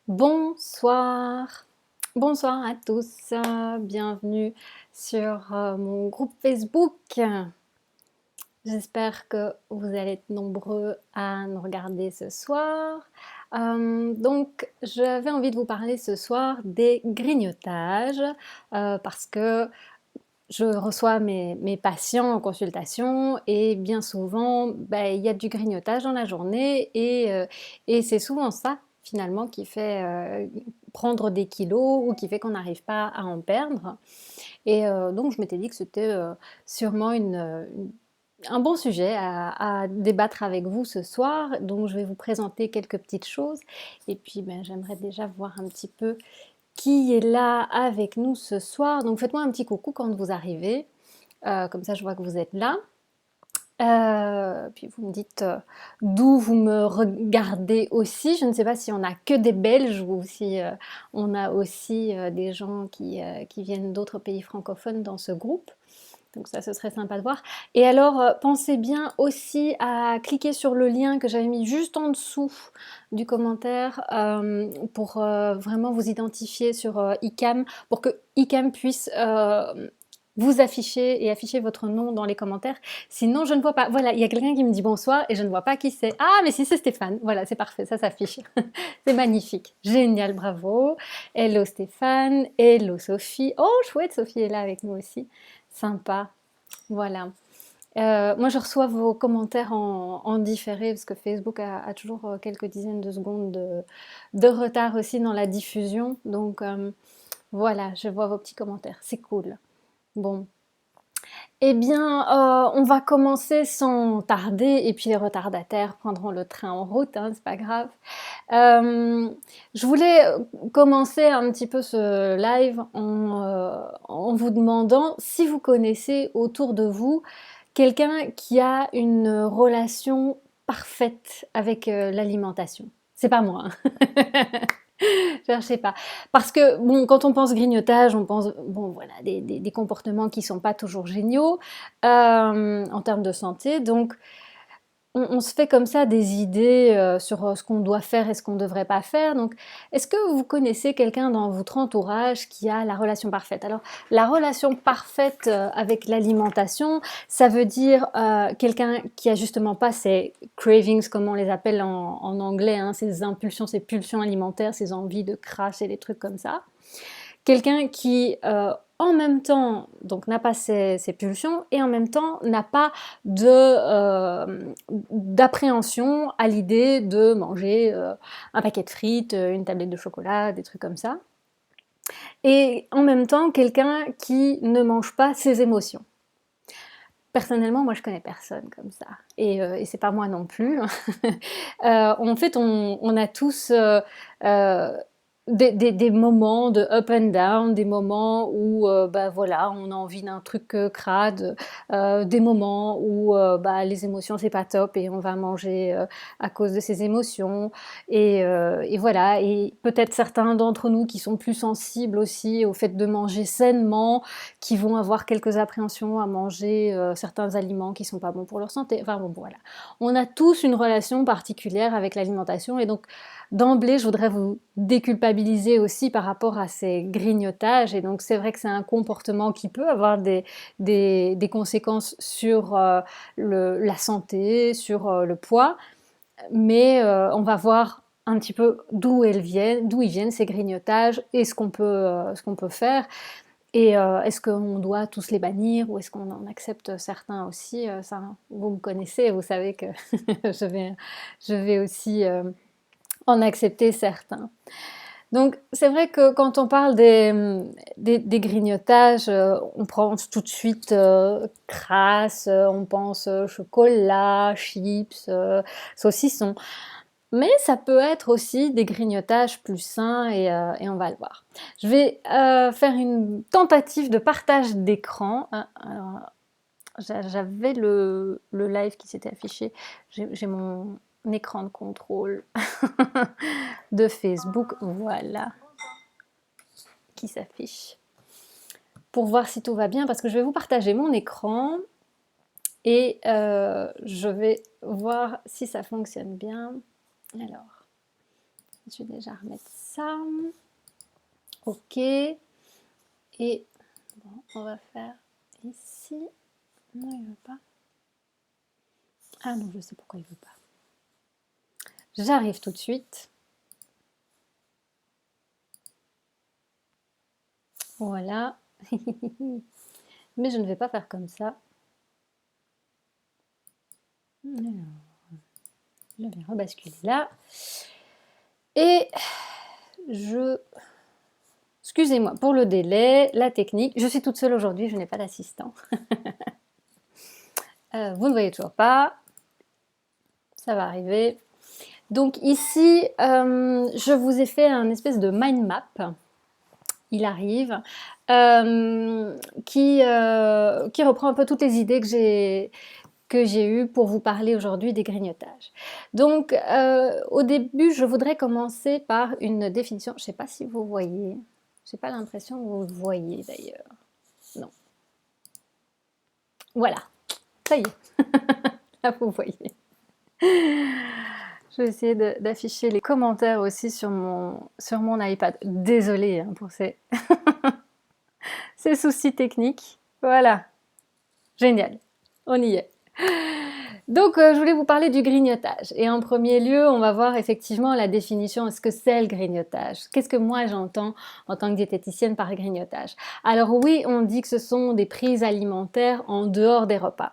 Bonsoir, bonsoir à tous, bienvenue sur mon groupe Facebook. J'espère que vous allez être nombreux à nous regarder ce soir. Donc, j'avais envie de vous parler ce soir des grignotages parce que je reçois mes patients en consultation et bien souvent, il y a du grignotage dans la journée et c'est souvent ça finalement qui fait prendre des kilos ou qui fait qu'on n'arrive pas à en perdre. Et donc je m'étais dit que c'était sûrement un bon sujet à débattre avec vous ce soir. Donc je vais vous présenter quelques petites choses et puis j'aimerais déjà voir un petit peu qui est là avec nous ce soir. Donc faites-moi un petit coucou quand vous arrivez, comme ça je vois que vous êtes là. Puis vous me dites d'où vous me regardez aussi. Je ne sais pas si on a que des Belges ou si on a aussi des gens qui viennent d'autres pays francophones dans ce groupe. Donc ça, ce serait sympa de voir. Et alors, pensez bien aussi à cliquer sur le lien que j'avais mis juste en dessous du commentaire pour vraiment vous identifier sur ICAM, pour que ICAM puisse vous afficher et afficher votre nom dans les commentaires. Sinon, je ne vois pas. Voilà, il y a quelqu'un qui me dit bonsoir et je ne vois pas qui c'est. Ah, mais si, c'est Stéphane. Voilà, c'est parfait, ça s'affiche. C'est magnifique. Génial, bravo. Hello Stéphane, hello Sophie. Oh, chouette, Sophie est là avec nous aussi. Sympa, voilà. Moi, je reçois vos commentaires en différé parce que Facebook a toujours quelques dizaines de secondes de retard aussi dans la diffusion. Donc, voilà, je vois vos petits commentaires. C'est cool. Bon. Eh bien, on va commencer sans tarder et puis les retardataires prendront le train en route, hein, c'est pas grave. Je voulais commencer un petit peu ce live en vous demandant si vous connaissez autour de vous quelqu'un qui a une relation parfaite avec l'alimentation. C'est pas moi, hein. Cherchez pas. Parce que, bon, quand on pense grignotage, on pense, bon, voilà, des comportements qui sont pas toujours géniaux en termes de santé. Donc, on se fait comme ça des idées sur ce qu'on doit faire et ce qu'on ne devrait pas faire. Donc, est-ce que vous connaissez quelqu'un dans votre entourage qui a la relation parfaite? Alors, la relation parfaite avec l'alimentation, ça veut dire quelqu'un qui a justement pas ces cravings, comme on les appelle en anglais, hein, ces impulsions, ces pulsions alimentaires, ces envies de crash et des trucs comme ça. Quelqu'un qui, en même temps, donc n'a pas ces pulsions et en même temps n'a pas d'appréhension à l'idée de manger un paquet de frites, une tablette de chocolat, des trucs comme ça. Et en même temps, quelqu'un qui ne mange pas ses émotions. Personnellement, moi, je connais personne comme ça. Et c'est pas moi non plus. En fait, on a tous des moments de up and down, des moments où voilà, on a envie d'un truc crade, des moments où les émotions c'est pas top et on va manger à cause de ces émotions. Et voilà, et peut-être certains d'entre nous qui sont plus sensibles aussi au fait de manger sainement, qui vont avoir quelques appréhensions à manger certains aliments qui sont pas bons pour leur santé. Enfin bon, voilà. On a tous une relation particulière avec l'alimentation et donc d'emblée, je voudrais vous déculpabiliser aussi par rapport à ces grignotages. Et donc, c'est vrai que c'est un comportement qui peut avoir des conséquences sur la santé, sur le poids. Mais on va voir un petit peu d'où ils viennent ces grignotages et ce qu'on peut faire. Et est-ce qu'on doit tous les bannir ou est-ce qu'on en accepte certains aussi? Ça, vous me connaissez, vous savez que je vais aussi en accepter certains. Donc c'est vrai que quand on parle des grignotages, on pense tout de suite crasse, on pense chocolat, chips, saucisson. Mais ça peut être aussi des grignotages plus sains et on va le voir. Je vais faire une tentative de partage d'écran. Alors, j'avais le live qui s'était affiché. J'ai mon écran de contrôle de Facebook, voilà, qui s'affiche. Pour voir si tout va bien, parce que je vais vous partager mon écran. et je vais voir si ça fonctionne bien. Alors, je vais déjà remettre ça. OK. Et bon, on va faire ici. Non, il veut pas. Ah non, je sais pourquoi il veut pas. J'arrive tout de suite. Voilà. Mais je ne vais pas faire comme ça. Alors, je vais rebasculer là. Et je... Excusez-moi pour le délai, la technique. Je suis toute seule aujourd'hui, je n'ai pas d'assistant. Vous ne voyez toujours pas. Ça va arriver. Donc ici, je vous ai fait un espèce de mind map. Il arrive, qui reprend un peu toutes les idées que j'ai eues pour vous parler aujourd'hui des grignotages. Donc, au début, je voudrais commencer par une définition. Je ne sais pas si vous voyez. Je n'ai pas l'impression que vous le voyez d'ailleurs. Non. Voilà. Ça y est. Là, vous voyez. Je vais essayer d'afficher les commentaires aussi sur mon iPad. Désolée hein, pour ces soucis techniques. Voilà. Génial. On y est. Donc, je voulais vous parler du grignotage. Et en premier lieu, on va voir effectivement la définition. Est-ce que c'est le grignotage? Qu'est-ce que moi j'entends en tant que diététicienne par grignotage? Alors oui, on dit que ce sont des prises alimentaires en dehors des repas.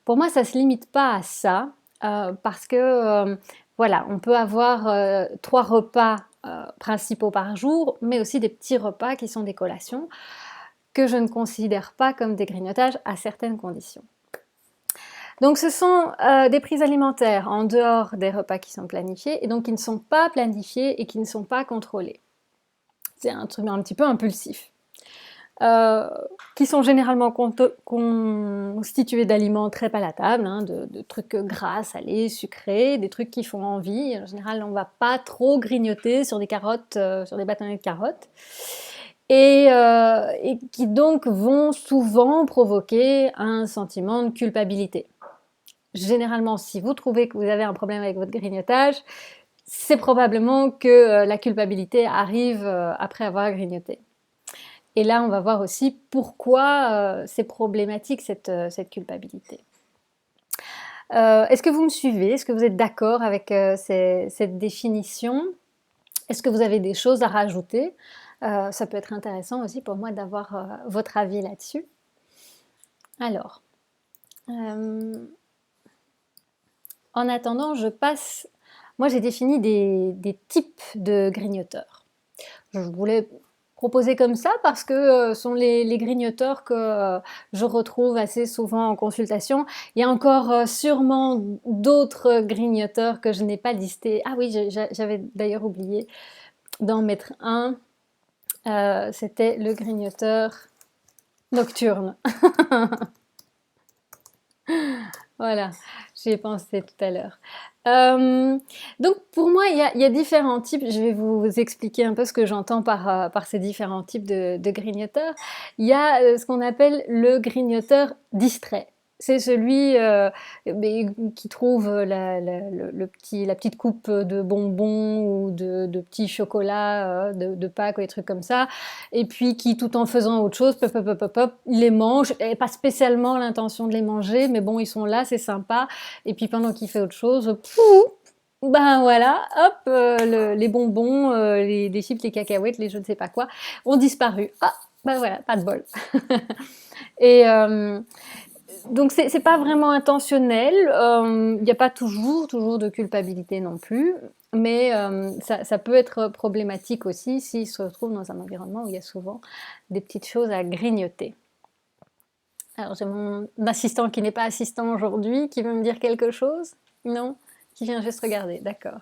Pour moi, ça ne se limite pas à ça, parce que, voilà, on peut avoir 3 repas principaux par jour, mais aussi des petits repas qui sont des collations, que je ne considère pas comme des grignotages à certaines conditions. Donc ce sont des prises alimentaires en dehors des repas qui sont planifiés, et donc qui ne sont pas planifiés et qui ne sont pas contrôlés. C'est un truc un petit peu impulsif. Qui sont généralement constitués d'aliments très palatables, hein, de trucs gras, salés, sucrés, des trucs qui font envie. En général, on ne va pas trop grignoter sur des carottes, sur des bâtonnets de carottes. Et qui donc vont souvent provoquer un sentiment de culpabilité. Généralement, si vous trouvez que vous avez un problème avec votre grignotage, c'est probablement que la culpabilité arrive après avoir grignoté. Et là, on va voir aussi pourquoi c'est problématique cette culpabilité. Est-ce que vous me suivez? Est-ce que vous êtes d'accord avec cette définition? Est-ce que vous avez des choses à rajouter? Ça peut être intéressant aussi pour moi d'avoir votre avis là-dessus. Alors, en attendant, je passe... Moi, j'ai défini des types de grignoteurs. Je voulais proposer comme ça parce que sont les grignoteurs que je retrouve assez souvent en consultation. Il y a encore sûrement d'autres grignoteurs que je n'ai pas listés. Ah oui, j'avais d'ailleurs oublié d'en mettre un. C'était le grignoteur nocturne. Voilà, j'y ai pensé tout à l'heure. Donc pour moi, il y a différents types. Je vais vous expliquer un peu ce que j'entends par ces différents types de grignoteurs. Il y a ce qu'on appelle le grignoteur distrait. C'est celui qui trouve la petite coupe de bonbons ou de petits chocolats de Pâques ou des trucs comme ça, et puis qui, tout en faisant autre chose, il les mange, et pas spécialement l'intention de les manger, mais bon, ils sont là, c'est sympa, et puis pendant qu'il fait autre chose, ben voilà, hop, les bonbons, les chips, les cacahuètes, les je ne sais pas quoi, ont disparu. Ah, ben voilà, pas de bol. Et donc c'est pas vraiment intentionnel, il n'y a pas toujours de culpabilité non plus, mais ça peut être problématique aussi s'il se retrouve dans un environnement où il y a souvent des petites choses à grignoter. Alors j'ai mon assistant qui n'est pas assistant aujourd'hui, qui veut me dire quelque chose? Non? Qui vient juste regarder, d'accord.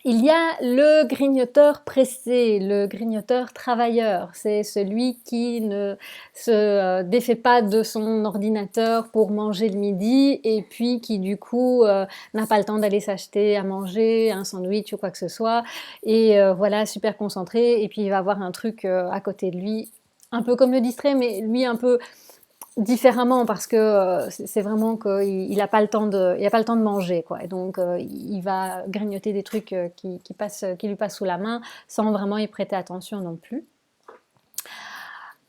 Il y a le grignoteur pressé, le grignoteur travailleur. C'est celui qui ne se défait pas de son ordinateur pour manger le midi et puis qui du coup n'a pas le temps d'aller s'acheter à manger, un sandwich ou quoi que ce soit. Et voilà, super concentré. Et puis il va avoir un truc à côté de lui, un peu comme le distrait, mais lui un peu différemment parce que c'est vraiment qu'il n'a pas le temps de manger, quoi. Et donc il va grignoter des trucs qui lui passent sous la main sans vraiment y prêter attention non plus.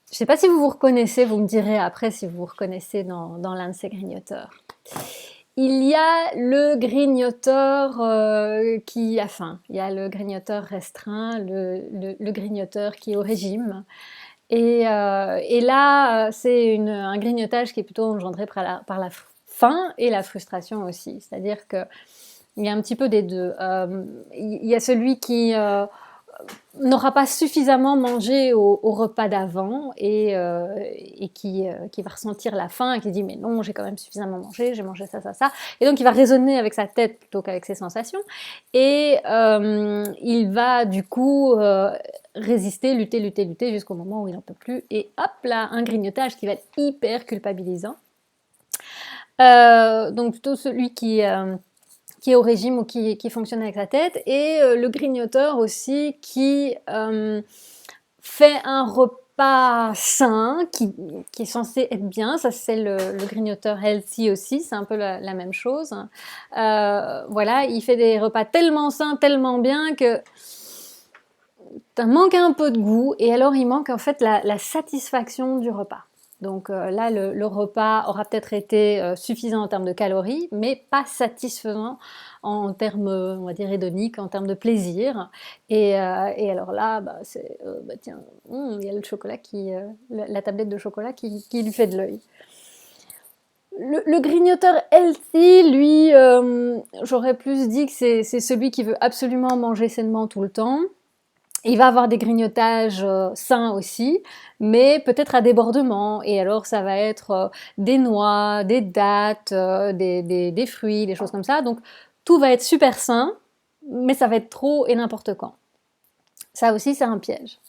Je ne sais pas si vous vous reconnaissez, vous me direz après si vous vous reconnaissez dans l'un de ces grignoteurs. Il y a le grignoteur qui a faim, il y a le grignoteur restreint, le grignoteur qui est au régime. Et là, c'est un grignotage qui est plutôt engendré par la faim et la frustration aussi. C'est-à-dire qu'il y a un petit peu des deux. Il y a celui qui n'aura pas suffisamment mangé au repas d'avant et qui va ressentir la faim et qui dit mais non, j'ai quand même suffisamment mangé, j'ai mangé ça, ça, ça. Et donc il va raisonner avec sa tête plutôt qu'avec ses sensations. Et il va du coup résister, lutter, lutter, lutter jusqu'au moment où il n'en peut plus. Et hop là, un grignotage qui va être hyper culpabilisant. Donc plutôt celui qui est au régime ou qui fonctionne avec sa tête, et le grignoteur aussi qui fait un repas sain, qui est censé être bien. Ça, c'est le grignoteur healthy aussi, c'est un peu la même chose. Voilà, il fait des repas tellement sains, tellement bien que ça manque un peu de goût, et alors il manque en fait la satisfaction du repas. Donc là, le repas aura peut-être été suffisant en termes de calories, mais pas satisfaisant en termes, on va dire, hédoniques, en termes de plaisir. Et alors là, tiens, il y a le chocolat la tablette de chocolat qui lui fait de l'œil. Le grignoteur healthy, lui, j'aurais plus dit que c'est celui qui veut absolument manger sainement tout le temps. Il va avoir des grignotages sains aussi, mais peut-être à débordement. Et alors, ça va être des noix, des dattes, des fruits, des choses comme ça. Donc, tout va être super sain, mais ça va être trop et n'importe quand. Ça aussi, c'est un piège.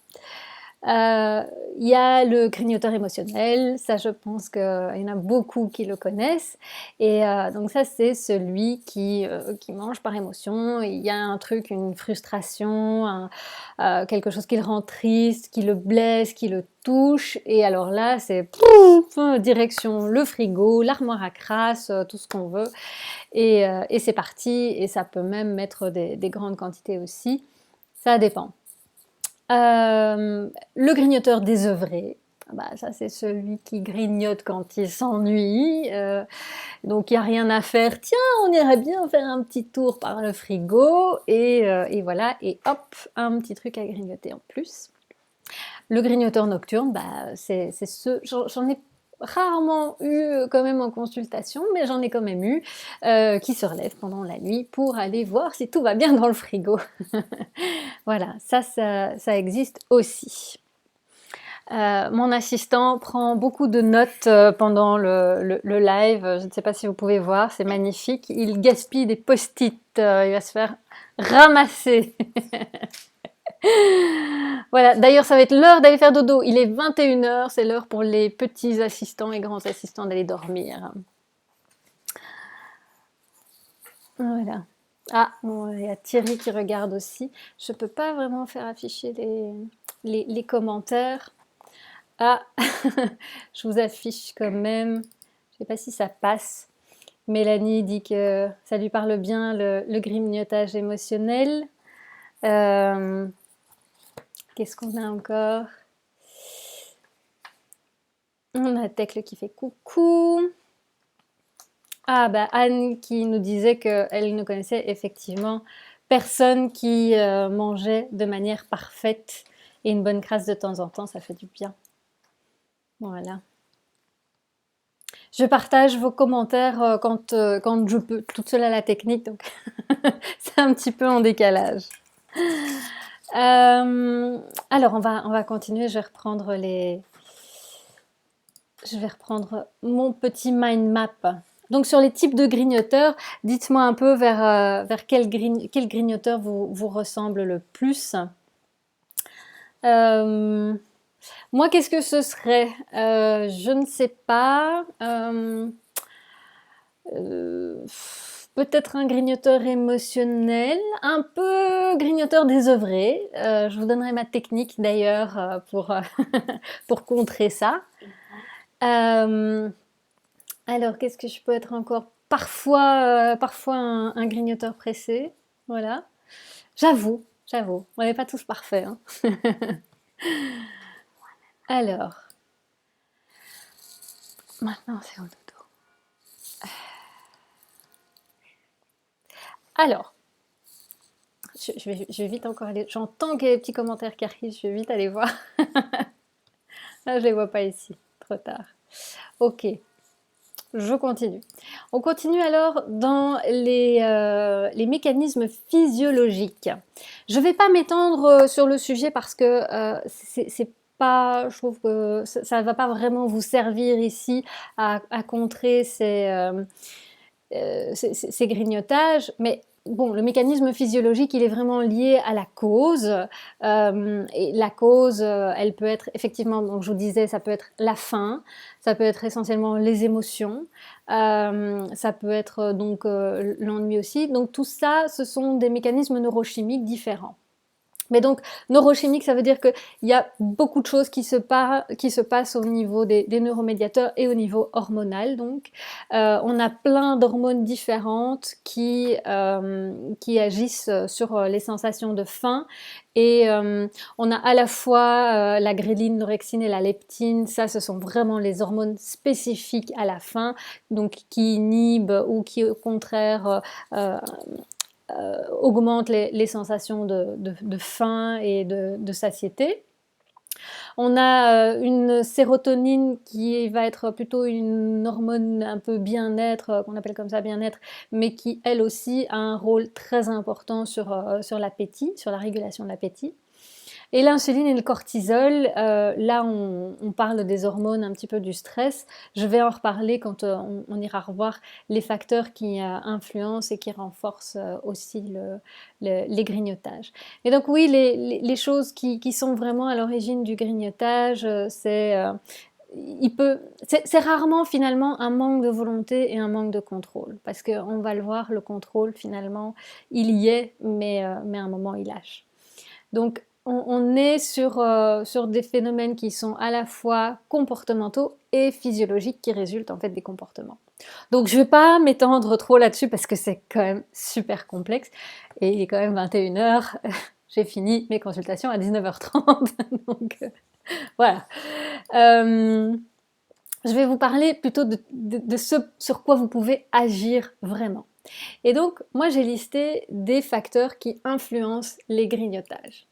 Il y a le grignoteur émotionnel, ça je pense qu'il y en a beaucoup qui le connaissent, et donc ça c'est celui qui mange par émotion. Il y a un truc, une frustration, quelque chose qui le rend triste, qui le blesse, qui le touche, et alors là c'est direction le frigo, l'armoire à crasse, tout ce qu'on veut, et c'est parti, et ça peut même mettre des grandes quantités aussi, ça dépend. Le grignoteur désœuvré, ça c'est celui qui grignote quand il s'ennuie, donc il n'y a rien à faire, tiens on irait bien faire un petit tour par le frigo, et voilà, et hop, un petit truc à grignoter en plus. Le grignoteur nocturne, j'en ai rarement eu quand même en consultation, mais j'en ai quand même eu, qui se relèvent pendant la nuit pour aller voir si tout va bien dans le frigo. Voilà, ça existe aussi. Mon assistant prend beaucoup de notes pendant le live, je ne sais pas si vous pouvez voir, c'est magnifique. Il gaspille des post-it, il va se faire ramasser. Voilà, d'ailleurs ça va être l'heure d'aller faire dodo, il est 21h, c'est l'heure pour les petits assistants et grands assistants d'aller dormir. Voilà. Ah, bon, il y a Thierry qui regarde aussi. Je ne peux pas vraiment faire afficher les commentaires. Ah, je vous affiche quand même. Je ne sais pas si ça passe. Mélanie dit que ça lui parle bien, le grignotage émotionnel. Qu'est-ce qu'on a encore? On a Tecle qui fait coucou. Ah, Anne qui nous disait qu'elle ne connaissait effectivement personne qui mangeait de manière parfaite, et une bonne crasse de temps en temps, ça fait du bien. Voilà. Je partage vos commentaires quand je peux, toute seule à la technique, donc c'est un petit peu en décalage. Alors, on va continuer, je vais reprendre mon petit mind map. Donc sur les types de grignoteurs, dites-moi un peu vers quel grignoteur vous ressemble le plus. Moi, qu'est-ce que ce serait? Je ne sais pas. Peut-être un grignoteur émotionnel, un peu grignoteur désœuvré. Je vous donnerai ma technique d'ailleurs pour contrer ça. Hem, alors qu'est-ce que je peux être encore? Parfois un grignoteur pressé, voilà. J'avoue, on n'est pas tous parfaits, hein. Alors, maintenant c'est au dodo. Alors, je vais vite encore aller. J'entends qu'il y a des petits commentaires qui arrivent, je vais vite aller voir. Ah, je les vois pas ici, trop tard. Ok, je continue. On continue alors dans les mécanismes physiologiques. Je ne vais pas m'étendre sur le sujet parce que c'est pas, je trouve que ça ne va pas vraiment vous servir ici à contrer ces grignotages, mais bon, le mécanisme physiologique, il est vraiment lié à la cause. Et la cause, elle peut être effectivement, donc je vous disais, ça peut être la faim, ça peut être essentiellement les émotions, ça peut être donc l'ennui aussi. Donc tout ça, ce sont des mécanismes neurochimiques différents. Mais donc, neurochimique, ça veut dire qu'il y a beaucoup de choses qui se passent au niveau des neuromédiateurs et au niveau hormonal. Donc, on a plein d'hormones différentes qui agissent sur les sensations de faim. Et on a à la fois la gréline, l'orexine et la leptine. Ça, ce sont vraiment les hormones spécifiques à la faim, donc qui inhibent ou qui, au contraire, augmente les sensations de faim et de satiété. On a une sérotonine qui va être plutôt une hormone un peu bien-être, qu'on appelle comme ça bien-être, mais qui elle aussi a un rôle très important sur l'appétit, sur la régulation de l'appétit. Et l'insuline et le cortisol, là on parle des hormones un petit peu du stress. Je vais en reparler quand on ira revoir les facteurs qui influencent et qui renforcent aussi les grignotages. Et donc oui, les choses qui sont vraiment à l'origine du grignotage, c'est rarement finalement un manque de volonté et un manque de contrôle. Parce qu'on va le voir, le contrôle finalement, il y est, mais à un moment il lâche. Donc on est sur des phénomènes qui sont à la fois comportementaux et physiologiques qui résultent en fait des comportements. Donc je ne vais pas m'étendre trop là-dessus parce que c'est quand même super complexe et il est quand même 21h, j'ai fini mes consultations à 19h30, donc voilà. Je vais vous parler plutôt de ce sur quoi vous pouvez agir vraiment. Et donc moi j'ai listé des facteurs qui influencent les grignotages.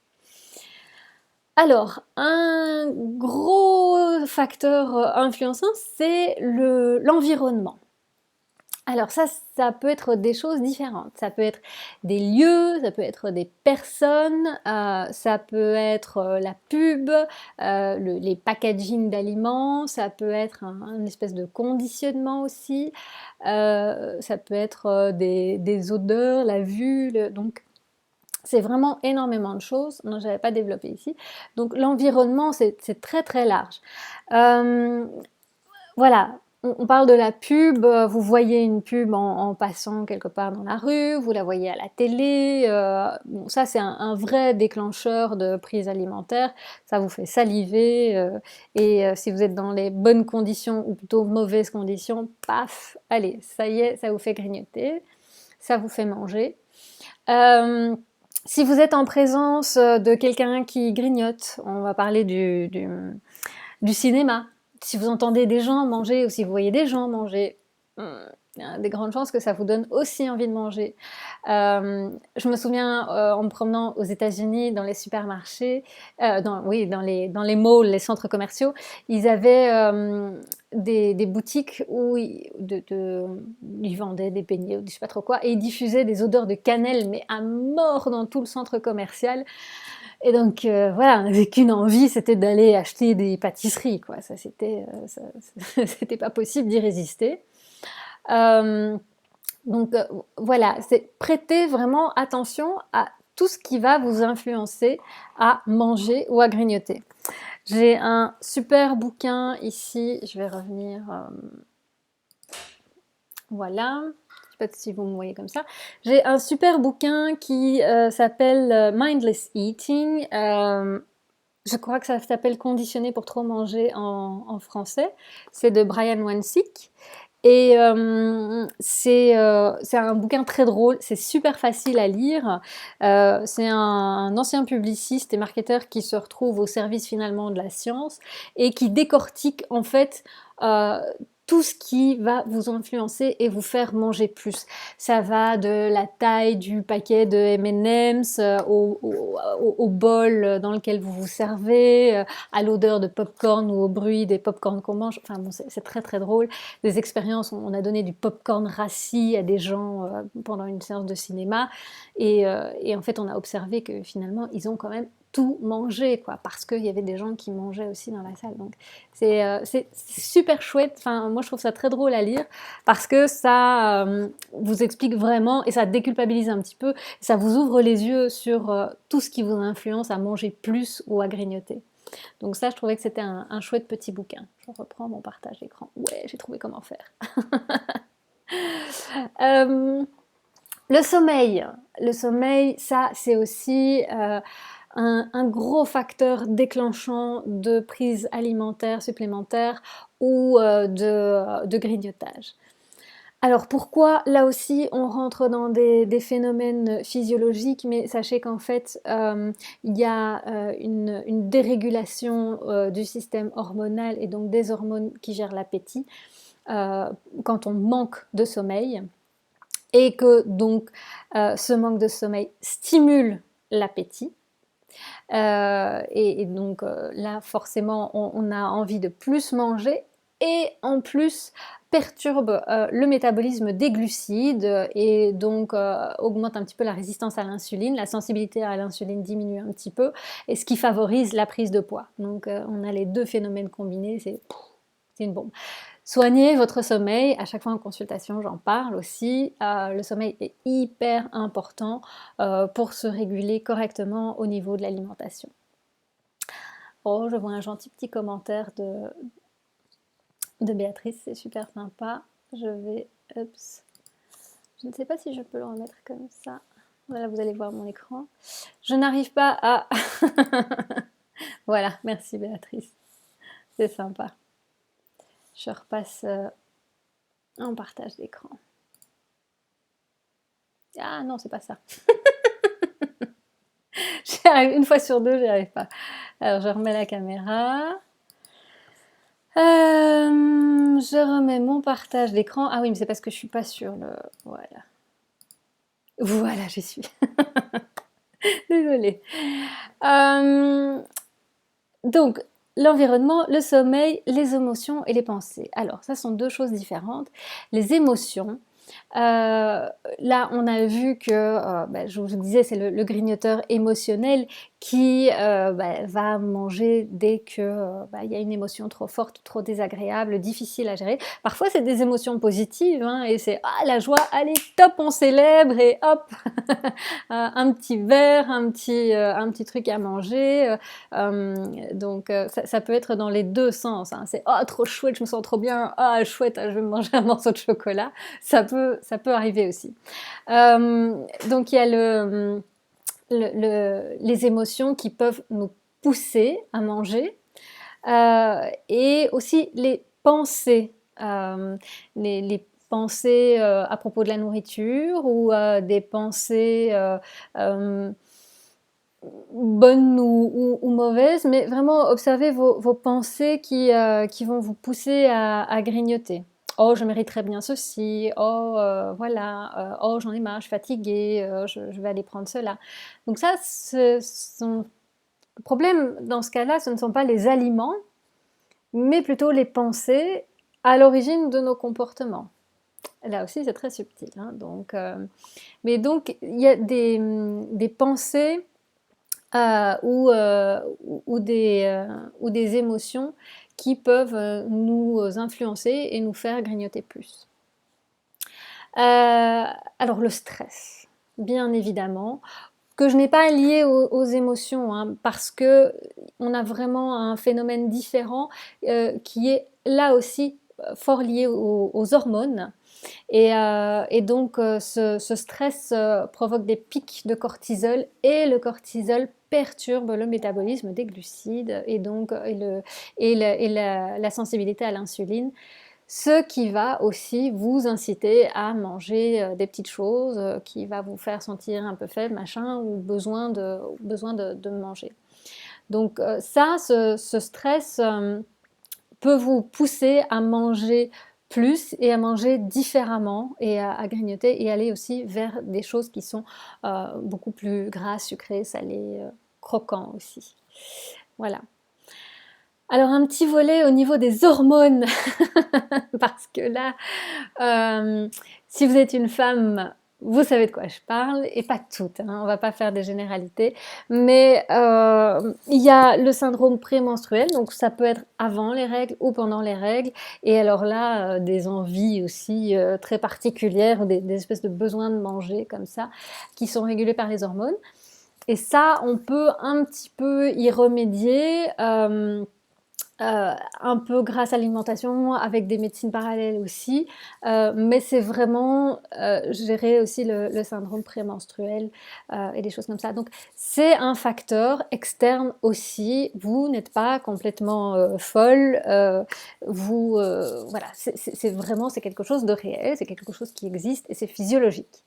Alors, un gros facteur influençant, c'est l'environnement. Alors ça peut être des choses différentes. Ça peut être des lieux, ça peut être des personnes, ça peut être la pub, les packaging d'aliments, ça peut être un espèce de conditionnement aussi, ça peut être des odeurs, la vue, donc c'est vraiment énormément de choses dont je n'avais pas développé ici. Donc l'environnement, c'est très très large. Voilà, on parle de la pub, vous voyez une pub en passant quelque part dans la rue, vous la voyez à la télé, bon, ça c'est un vrai déclencheur de prise alimentaire, ça vous fait saliver, et si vous êtes dans les bonnes conditions ou plutôt mauvaises conditions, paf, allez, ça y est, ça vous fait grignoter, ça vous fait manger. Si vous êtes en présence de quelqu'un qui grignote, on va parler du cinéma. Si vous entendez des gens manger ou si vous voyez des gens manger, il y a des grandes chances que ça vous donne aussi envie de manger. Je me souviens en me promenant aux États-Unis dans les supermarchés, dans les malls, les centres commerciaux, ils avaient des boutiques où ils vendaient des beignets ou je sais pas trop quoi, et ils diffusaient des odeurs de cannelle, mais à mort dans tout le centre commercial. Et donc voilà, on n'avait qu'une envie, c'était d'aller acheter des pâtisseries, quoi. Ça, c'était pas possible d'y résister. Donc voilà, prêtez vraiment attention à tout ce qui va vous influencer à manger ou à grignoter. J'ai un super bouquin ici, je vais revenir, voilà, je ne sais pas si vous me voyez comme ça. J'ai un super bouquin qui s'appelle Mindless Eating. je crois que ça s'appelle Conditionner pour trop manger en français. C'est de Brian Wansink. Et c'est un bouquin très drôle, c'est super facile à lire. C'est un ancien publiciste et marketeur qui se retrouve au service finalement de la science et qui décortique en fait euh, tout ce qui va vous influencer et vous faire manger plus. Ça va de la taille du paquet de M&M's au bol dans lequel vous vous servez, à l'odeur de popcorn ou au bruit des popcorn qu'on mange. Enfin bon, c'est très très drôle. Des expériences, on a donné du popcorn rassis à des gens pendant une séance de cinéma et en fait on a observé que finalement ils ont quand même tout mangé, quoi, parce qu'il y avait des gens qui mangeaient aussi dans la salle. Donc c'est super chouette. Enfin, moi je trouve ça très drôle à lire parce que ça vous explique vraiment et ça déculpabilise un petit peu. Ça vous ouvre les yeux sur tout ce qui vous influence à manger plus ou à grignoter. Donc ça, je trouvais que c'était un chouette petit bouquin. Je reprends mon partage d'écran. Ouais, j'ai trouvé comment faire. euh, le sommeil. Le sommeil, ça, c'est aussi un gros facteur déclenchant de prise alimentaire supplémentaire ou de grignotage. Alors pourquoi là aussi on rentre dans des phénomènes physiologiques, mais sachez qu'en fait il y a une dérégulation du système hormonal et donc des hormones qui gèrent l'appétit quand on manque de sommeil et que donc ce manque de sommeil stimule l'appétit. Et donc là, forcément, on a envie de plus manger et en plus perturbe le métabolisme des glucides et donc augmente un petit peu la résistance à l'insuline. La sensibilité à l'insuline diminue un petit peu et ce qui favorise la prise de poids. Donc on a les deux phénomènes combinés, c'est une bombe. Soignez votre sommeil, à chaque fois en consultation j'en parle aussi, le sommeil est hyper important pour se réguler correctement au niveau de l'alimentation. Oh, je vois un gentil petit commentaire de Béatrice, c'est super sympa. Je vais, oups, je ne sais pas si je peux le remettre comme ça. Voilà, vous allez voir mon écran. Je n'arrive pas à... Voilà, merci Béatrice, c'est sympa. Je repasse en partage d'écran. Ah non, c'est pas ça. Une fois sur deux, j'y arrive pas. Alors, je remets la caméra. Je remets mon partage d'écran. Ah oui, mais c'est parce que je suis pas sur le... Voilà. Voilà, j'y suis. Désolée. Donc, l'environnement, le sommeil, les émotions et les pensées. Alors, ça sont deux choses différentes. Les émotions, là, on a vu que, je vous disais, c'est le grignoteur émotionnel qui va manger dès que il y a une émotion trop forte, trop désagréable, difficile à gérer. Parfois, c'est des émotions positives, hein, et c'est la joie, allez, top, on célèbre, et hop, un petit verre, un petit truc à manger. Donc, ça peut être dans les deux sens. Hein. C'est trop chouette, je me sens trop bien, chouette, je vais me manger un morceau de chocolat. Ça peut arriver aussi. Donc il y a les émotions qui peuvent nous pousser à manger et aussi les pensées. Les pensées à propos de la nourriture ou des pensées bonnes ou mauvaises, mais vraiment observez vos pensées qui vont vous pousser à grignoter. Oh, je mériterais bien ceci. Oh, voilà. Oh, j'en ai marre, je suis fatiguée. Je vais aller prendre cela. Donc ça, le problème dans ce cas-là, ce ne sont pas les aliments, mais plutôt les pensées à l'origine de nos comportements. Là aussi, c'est très subtil. Hein, donc, mais donc, il y a des pensées ou des émotions qui peuvent nous influencer et nous faire grignoter plus. Alors le stress, bien évidemment, que je n'ai pas lié aux émotions, hein, parce que on a vraiment un phénomène différent qui est là aussi fort lié aux hormones. Et donc ce stress provoque des pics de cortisol et le cortisol perturbe le métabolisme des glucides et donc la sensibilité à l'insuline, ce qui va aussi vous inciter à manger des petites choses qui va vous faire sentir un peu faible, machin, ou besoin de manger. Donc ça, ce stress peut vous pousser à manger plus et à manger différemment et à grignoter et aller aussi vers des choses qui sont beaucoup plus gras, sucrées, salées, croquants aussi. Voilà. Alors un petit volet au niveau des hormones, parce que là, si vous êtes une femme, vous savez de quoi je parle, et pas toutes, hein, on va pas faire des généralités, mais il y a le syndrome prémenstruel, donc ça peut être avant les règles ou pendant les règles, et alors là, des envies aussi très particulières, des espèces de besoins de manger comme ça, qui sont régulés par les hormones. Et ça, on peut un petit peu y remédier. Un peu grâce à l'alimentation, avec des médecines parallèles aussi, mais c'est vraiment gérer aussi le syndrome prémenstruel et des choses comme ça. Donc c'est un facteur externe aussi. Vous n'êtes pas complètement folle. Voilà, c'est vraiment c'est quelque chose de réel, c'est quelque chose qui existe et c'est physiologique.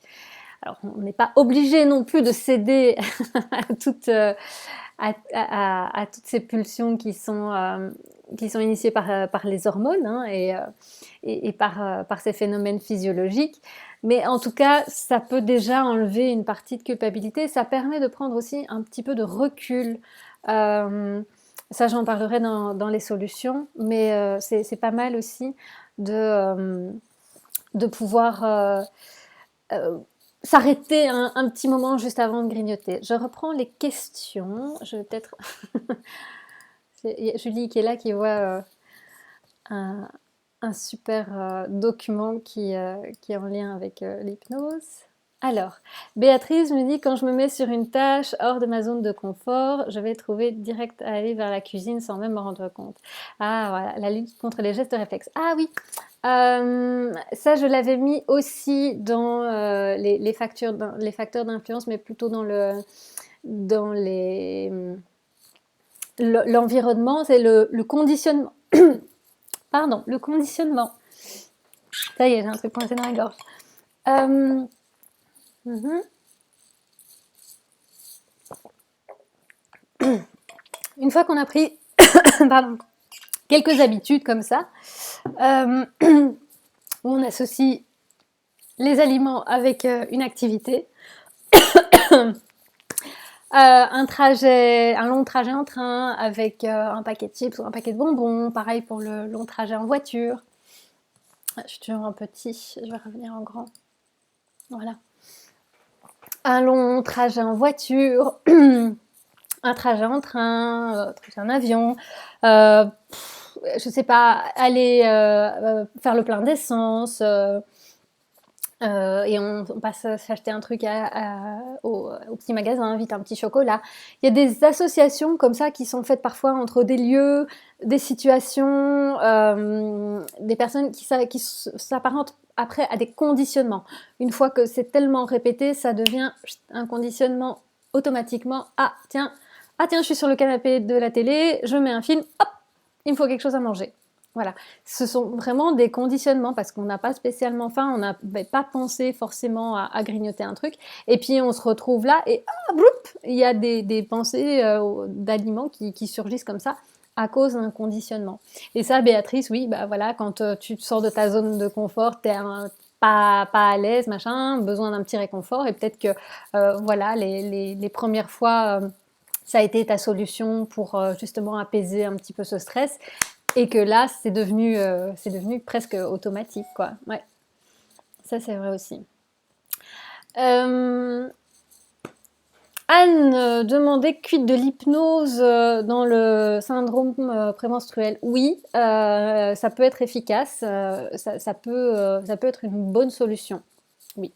Alors, on n'est pas obligé non plus de céder à toutes ces pulsions qui sont initiées par les hormones hein, et par ces phénomènes physiologiques. Mais en tout cas, ça peut déjà enlever une partie de culpabilité. Ça permet de prendre aussi un petit peu de recul. Ça, j'en parlerai dans les solutions, mais c'est pas mal aussi de pouvoir s'arrêter un petit moment juste avant de grignoter. Je reprends les questions. Je vais peut-être... C'est Julie qui est là, qui voit un super document qui est en lien avec l'hypnose. Alors, Béatrice me dit, quand je me mets sur une tâche hors de ma zone de confort, je vais trouver direct à aller vers la cuisine sans même me rendre compte. Ah voilà, la lutte contre les gestes réflexes. Ah oui, ça je l'avais mis aussi dans les facteurs d'influence, mais plutôt dans l'environnement, c'est le conditionnement. Pardon, le conditionnement. Ça y est, j'ai un truc coincé dans la gorge. Une fois qu'on a pris pardon, quelques habitudes comme ça, où on associe les aliments avec une activité, un long trajet en train avec un paquet de chips ou un paquet de bonbons, pareil pour le long trajet en voiture. Je suis toujours en petit, je vais revenir en grand. Voilà. Un long trajet en voiture, un trajet en train, un trajet en avion, je sais pas, aller faire le plein d'essence, et on passe s'acheter un truc au petit magasin, vite un petit chocolat. Il y a des associations comme ça qui sont faites parfois entre des lieux, des situations, des personnes qui s'apparentent après à des conditionnements. Une fois que c'est tellement répété, ça devient un conditionnement automatiquement. Ah tiens, je suis sur le canapé de la télé, je mets un film, hop, il me faut quelque chose à manger. Voilà, ce sont vraiment des conditionnements parce qu'on n'a pas spécialement faim, on n'avait pas pensé forcément à grignoter un truc, et puis on se retrouve là et bloup, il y a des pensées d'aliments qui surgissent comme ça à cause d'un conditionnement. Et ça, Béatrice, oui, bah voilà, quand tu te sors de ta zone de confort, t'es pas à l'aise, machin, besoin d'un petit réconfort, et peut-être que voilà, les premières fois, ça a été ta solution pour justement apaiser un petit peu ce stress. Et que là, c'est devenu presque automatique, quoi. Ouais, ça c'est vrai aussi. Anne demandait quid de l'hypnose dans le syndrome prémenstruel. Oui, ça peut être efficace, ça peut être une bonne solution. Oui.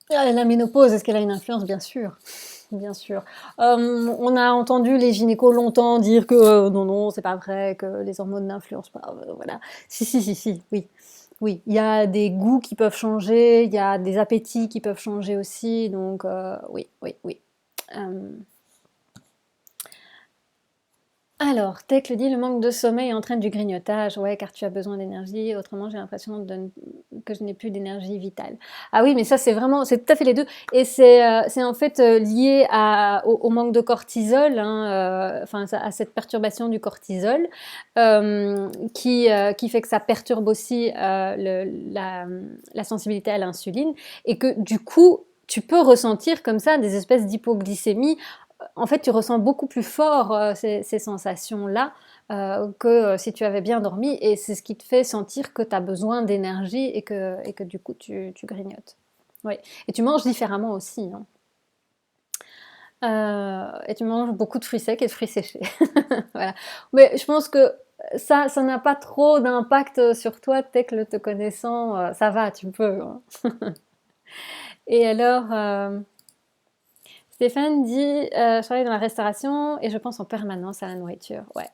La ménopause, est-ce qu'elle a une influence? Bien sûr. Bien sûr. On a entendu les gynécos longtemps dire que non, c'est pas vrai, que les hormones n'influencent pas. Voilà. Si, oui. oui, il y a des goûts qui peuvent changer, il y a des appétits qui peuvent changer aussi, donc oui, oui, oui. Hem Alors, Tech le dit, le manque de sommeil entraîne du grignotage. Ouais, car tu as besoin d'énergie. Autrement, j'ai l'impression que je n'ai plus d'énergie vitale. Ah oui, mais ça, c'est vraiment, c'est tout à fait les deux. Et c'est en fait lié au manque de cortisol, hein, enfin, à cette perturbation du cortisol, qui fait que ça perturbe aussi la sensibilité à l'insuline. Et que du coup, tu peux ressentir comme ça des espèces d'hypoglycémie. En fait, tu ressens beaucoup plus fort ces sensations-là que si tu avais bien dormi, et c'est ce qui te fait sentir que tu as besoin d'énergie et que du coup tu grignotes. Oui. Et tu manges différemment aussi, hein. Et tu manges beaucoup de fruits secs et de fruits séchés. Voilà. Mais je pense que ça n'a pas trop d'impact sur toi, Tech, te connaissant, ça va, tu peux, hein. Et alors, Stéphane dit je travaille dans la restauration et je pense en permanence à la nourriture. Ouais.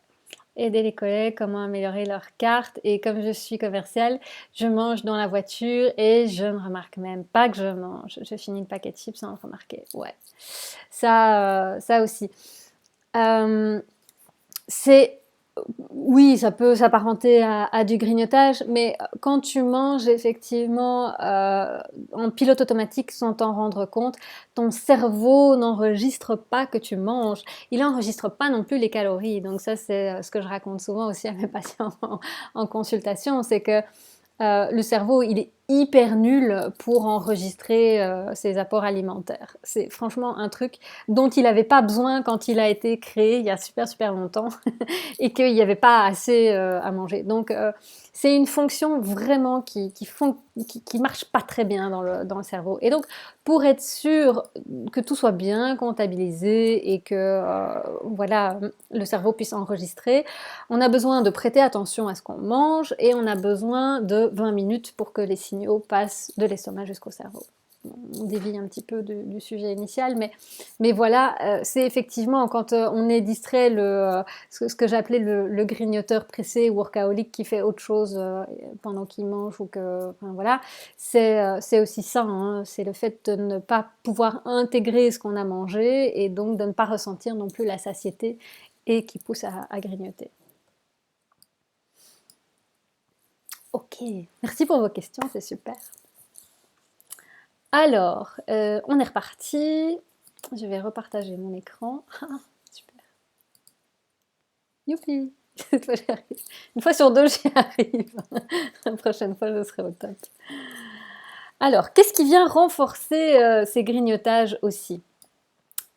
Aider les collègues, comment améliorer leur carte. Et comme je suis commerciale, je mange dans la voiture et je ne remarque même pas que je mange. Je finis le paquet de chips sans le remarquer. Ouais, ça aussi. Euh, c'est Oui, ça peut s'apparenter à du grignotage, mais quand tu manges effectivement en pilote automatique sans t'en rendre compte, ton cerveau n'enregistre pas que tu manges. Il n'enregistre pas non plus les calories. Donc ça, c'est ce que je raconte souvent aussi à mes patients en consultation, c'est que le cerveau, il est hyper nul pour enregistrer ses apports alimentaires. C'est franchement un truc dont il n'avait pas besoin quand il a été créé il y a super super longtemps et qu'il n'y avait pas assez à manger. Donc c'est une fonction vraiment qui marche pas très bien dans le cerveau. Et donc pour être sûr que tout soit bien comptabilisé et que voilà, le cerveau puisse enregistrer, on a besoin de prêter attention à ce qu'on mange et on a besoin de 20 minutes pour que les signaux passent de l'estomac jusqu'au cerveau. On dévie un petit peu du sujet initial, mais voilà, c'est effectivement quand on est distrait, ce que j'appelais le grignoteur pressé, workaholic qui fait autre chose pendant qu'il mange ou que, enfin, voilà, c'est aussi ça, hein, c'est le fait de ne pas pouvoir intégrer ce qu'on a mangé et donc de ne pas ressentir non plus la satiété et qui pousse à grignoter. Ok, merci pour vos questions, c'est super. Alors, on est reparti. Je vais repartager mon écran. Ah, super. Youpi! Cette fois, j'y arrive. Une fois sur deux, j'y arrive. La prochaine fois, je serai au top. Alors, qu'est-ce qui vient renforcer ces grignotages aussi?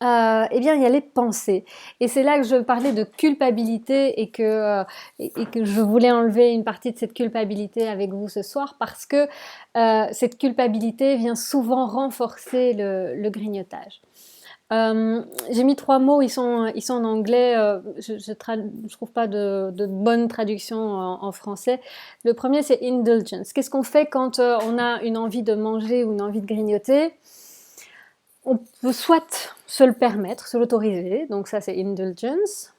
Eh bien, il y a les pensées. Et c'est là que je parlais de culpabilité et que je voulais enlever une partie de cette culpabilité avec vous ce soir parce que cette culpabilité vient souvent renforcer le grignotage. J'ai mis 3 mots, ils sont en anglais, je trouve pas de bonne traduction en français. Le premier, c'est indulgence. Qu'est-ce qu'on fait quand on a une envie de manger ou une envie de grignoter? On peut soit se le permettre, se l'autoriser, donc ça c'est indulgence.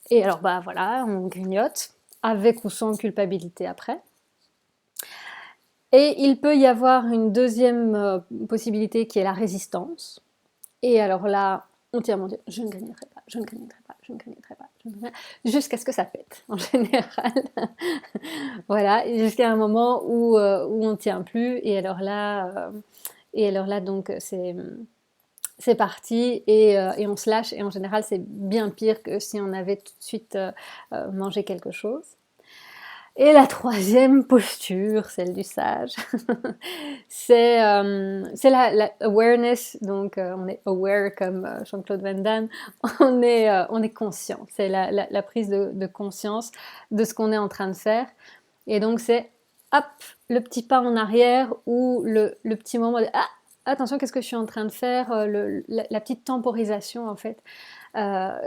Et alors bah voilà, on grignote, avec ou sans culpabilité après. Et il peut y avoir une deuxième possibilité qui est la résistance. Et alors là, on tient mon Dieu, je ne grignoterai pas, je ne grignoterai pas, je ne grignoterai pas, je ne grignoterai pas, jusqu'à ce que ça pète, en général. Voilà, jusqu'à un moment où on ne tient plus. Et alors là donc c'est parti et on se lâche. Et en général, c'est bien pire que si on avait tout de suite mangé quelque chose. Et la troisième posture, celle du sage, c'est la awareness. Donc, on est aware comme Jean-Claude Van Damme. On est conscient. C'est la prise de conscience de ce qu'on est en train de faire. Et donc, c'est hop, le petit pas en arrière ou le petit moment de ah, attention, qu'est-ce que je suis en train de faire, la petite temporisation en fait, euh,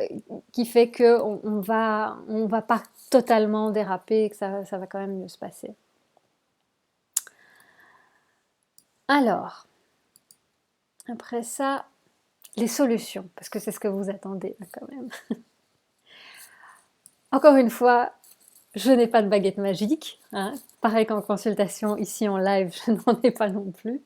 qui fait qu'on on va pas totalement déraper et que ça va quand même mieux se passer. Alors, après ça, les solutions, parce que c'est ce que vous attendez quand même. Encore une fois, je n'ai pas de baguette magique, hein. Pareil qu'en consultation, ici en live, je n'en ai pas non plus.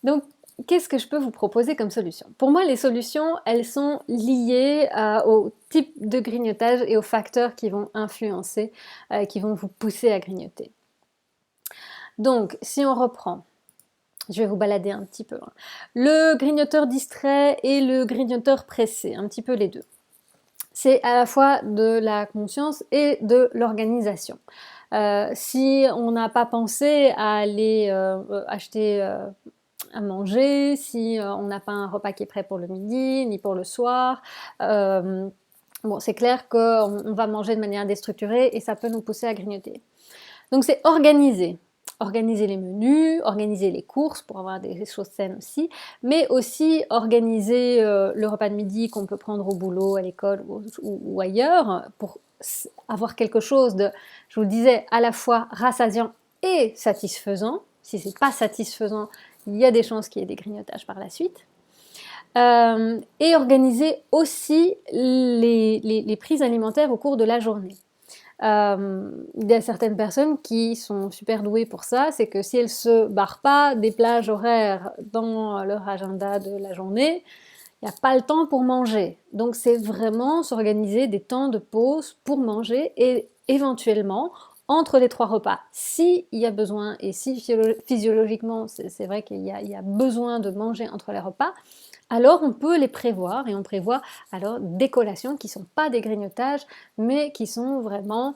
Donc, qu'est-ce que je peux vous proposer comme solution? Pour moi, les solutions, elles sont liées au type de grignotage et aux facteurs qui vont influencer, qui vont vous pousser à grignoter. Donc, si on reprend, je vais vous balader un petit peu, hein. Le grignoteur distrait et le grignoteur pressé, un petit peu les deux. C'est à la fois de la conscience et de l'organisation. Si on n'a pas pensé à aller acheter à manger, si on n'a pas un repas qui est prêt pour le midi, ni pour le soir, bon, c'est clair qu'on va manger de manière déstructurée et ça peut nous pousser à grignoter. Donc c'est organiser. Organiser les menus, organiser les courses pour avoir des choses saines aussi, mais aussi organiser le repas de midi qu'on peut prendre au boulot, à l'école ou ailleurs pour avoir quelque chose de, je vous le disais, à la fois rassasiant et satisfaisant. Si c'est pas satisfaisant, il y a des chances qu'il y ait des grignotages par la suite. Et organiser aussi les prises alimentaires au cours de la journée. Il y a certaines personnes qui sont super douées pour ça, c'est que si elles se barrent pas des plages horaires dans leur agenda de la journée, il n'y a pas le temps pour manger. Donc c'est vraiment s'organiser des temps de pause pour manger et éventuellement entre les 3 repas, s'il y a besoin et si physiologiquement c'est vrai qu'il y a besoin de manger entre les repas, alors on peut les prévoir et on prévoit alors des collations qui ne sont pas des grignotages mais qui sont vraiment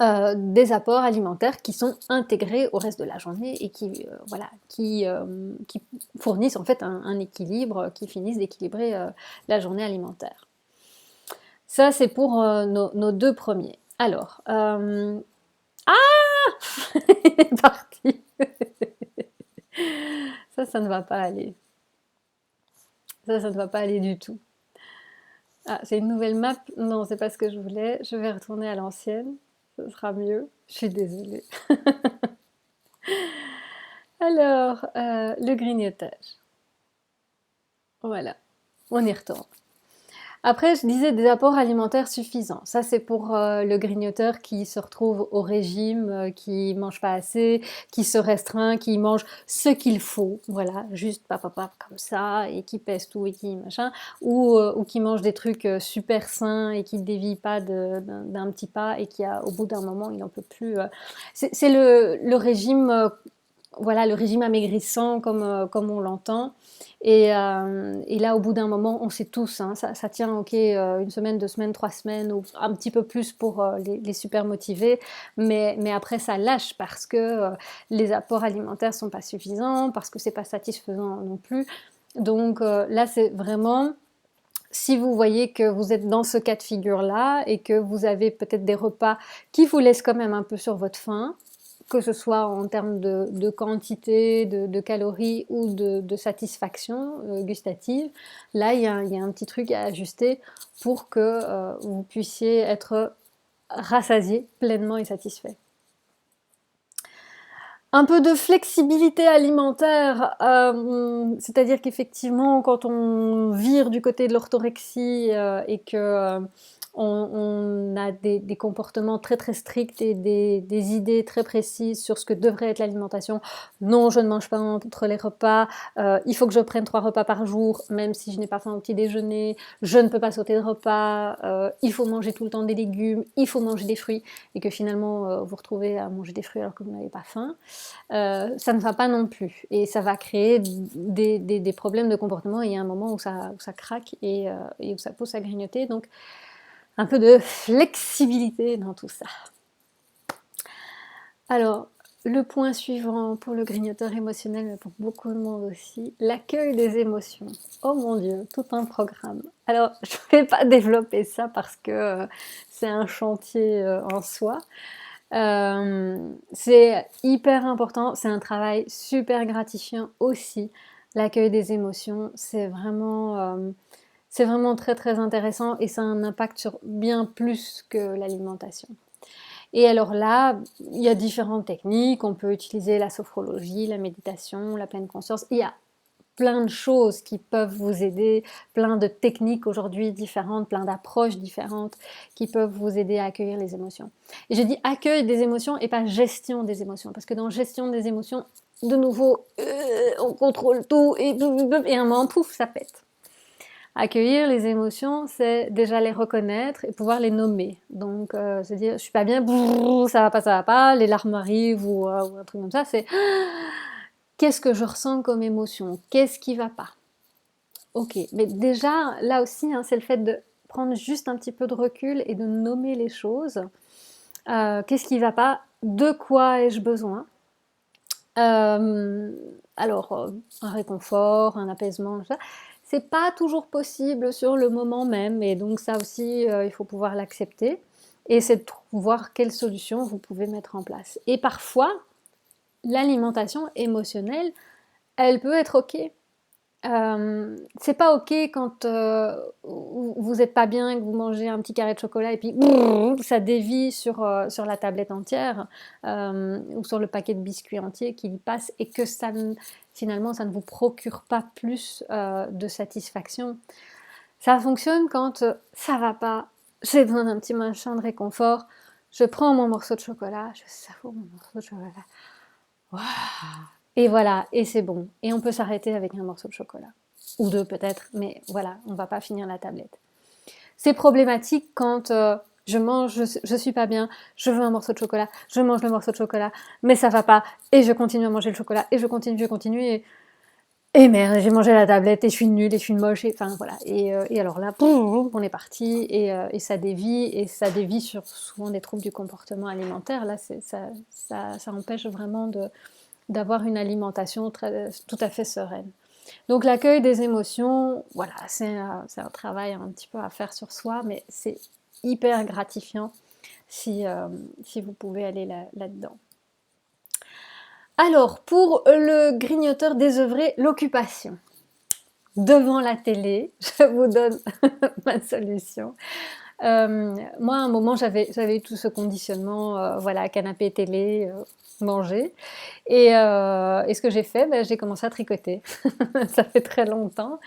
des apports alimentaires qui sont intégrés au reste de la journée et qui fournissent en fait un équilibre, qui finissent d'équilibrer la journée alimentaire. Ça c'est pour nos 2 premiers. Alors, il est parti. Ça ne va pas aller. Ça ne va pas aller du tout. Ah, c'est une nouvelle map. Non, c'est pas ce que je voulais. Je vais retourner à l'ancienne. Ce sera mieux. Je suis désolée. Alors, le grignotage. Voilà, on y retourne. Après, je disais des apports alimentaires suffisants. Ça, c'est pour le grignoteur qui se retrouve au régime, qui mange pas assez, qui se restreint, qui mange ce qu'il faut, voilà, juste papa comme ça, et qui pèse tout et qui machin, ou qui mange des trucs super sains et qui ne dévie pas d'un petit pas et qui, au bout d'un moment, il n'en peut plus. C'est le régime, voilà, le régime amaigrissant comme on l'entend. Et là, au bout d'un moment, on sait tous, hein, ça tient, ok, une semaine, 2 semaines, 3 semaines, ou un petit peu plus pour les super motivés, mais après ça lâche parce que les apports alimentaires sont pas suffisants, parce que c'est pas satisfaisant non plus. Donc là, c'est vraiment, si vous voyez que vous êtes dans ce cas de figure-là et que vous avez peut-être des repas qui vous laissent quand même un peu sur votre faim, que ce soit en termes de quantité, de calories ou de satisfaction gustative, là il y a un petit truc à ajuster pour que vous puissiez être rassasié pleinement et satisfait. Un peu de flexibilité alimentaire, c'est-à-dire qu'effectivement quand on vire du côté de l'orthorexie et que on a des comportements très très stricts et des idées très précises sur ce que devrait être l'alimentation. Non, je ne mange pas entre les repas, il faut que je prenne 3 repas par jour, même si je n'ai pas faim au petit déjeuner, je ne peux pas sauter de repas, il faut manger tout le temps des légumes, il faut manger des fruits, et que finalement vous retrouvez à manger des fruits alors que vous n'avez pas faim. Ça ne va pas non plus et ça va créer des problèmes de comportement et il y a un moment où ça craque et où ça pousse à grignoter, donc un peu de flexibilité dans tout ça. Alors, le point suivant pour le grignoteur émotionnel, mais pour beaucoup de monde aussi, l'accueil des émotions. Oh mon Dieu, tout un programme. Alors, je ne vais pas développer ça parce que c'est un chantier en soi. C'est hyper important, c'est un travail super gratifiant aussi. L'accueil des émotions, c'est vraiment très très intéressant et ça a un impact sur bien plus que l'alimentation. Et alors là, il y a différentes techniques, on peut utiliser la sophrologie, la méditation, la pleine conscience, il y a plein de choses qui peuvent vous aider, plein de techniques aujourd'hui différentes, plein d'approches différentes qui peuvent vous aider à accueillir les émotions. Et je dis accueil des émotions et pas gestion des émotions, parce que dans gestion des émotions, de nouveau, on contrôle tout et un moment, pouf, ça pète. Accueillir les émotions, c'est déjà les reconnaître et pouvoir les nommer. Donc, se dire, je suis pas bien, ça va pas, les larmes arrivent ou un truc comme ça, c'est qu'est-ce que je ressens comme émotion? Qu'est-ce qui va pas? Ok, mais déjà, là aussi, hein, c'est le fait de prendre juste un petit peu de recul et de nommer les choses. Qu'est-ce qui va pas? De quoi ai-je besoin? Euh, alors, un réconfort, un apaisement, ça, c'est pas toujours possible sur le moment même, et donc ça aussi, il faut pouvoir l'accepter. Et c'est de voir quelles solutions vous pouvez mettre en place. Et parfois, l'alimentation émotionnelle, elle peut être ok. C'est pas ok quand vous êtes pas bien, que vous mangez un petit carré de chocolat et puis ça dévie sur la tablette entière ou sur le paquet de biscuits entier qui y passe et que finalement ça ne vous procure pas plus de satisfaction. Ça fonctionne quand ça va pas, j'ai besoin d'un petit machin de réconfort, je prends mon morceau de chocolat, je savoure mon morceau de chocolat. Wow. Et voilà, et c'est bon. Et on peut s'arrêter avec un morceau de chocolat. Ou deux peut-être, mais voilà, on va pas finir la tablette. C'est problématique quand je mange, je suis pas bien, je veux un morceau de chocolat, je mange le morceau de chocolat, mais ça va pas, et je continue à manger le chocolat, et je continue, et merde, j'ai mangé la tablette, et je suis nulle, et je suis moche, et enfin voilà. Et alors là, boum, on est parti, et ça dévie sur souvent des troubles du comportement alimentaire. Là, ça empêche vraiment d'avoir une alimentation tout à fait sereine. Donc l'accueil des émotions, voilà, c'est un travail un petit peu à faire sur soi, mais c'est hyper gratifiant si vous pouvez aller là-dedans. Alors, pour le grignoteur désœuvré, l'occupation. Devant la télé, je vous donne ma solution. Moi, à un moment, j'avais eu tout ce conditionnement, voilà, canapé, télé, manger. Et ce que j'ai fait, j'ai commencé à tricoter. Ça fait très longtemps,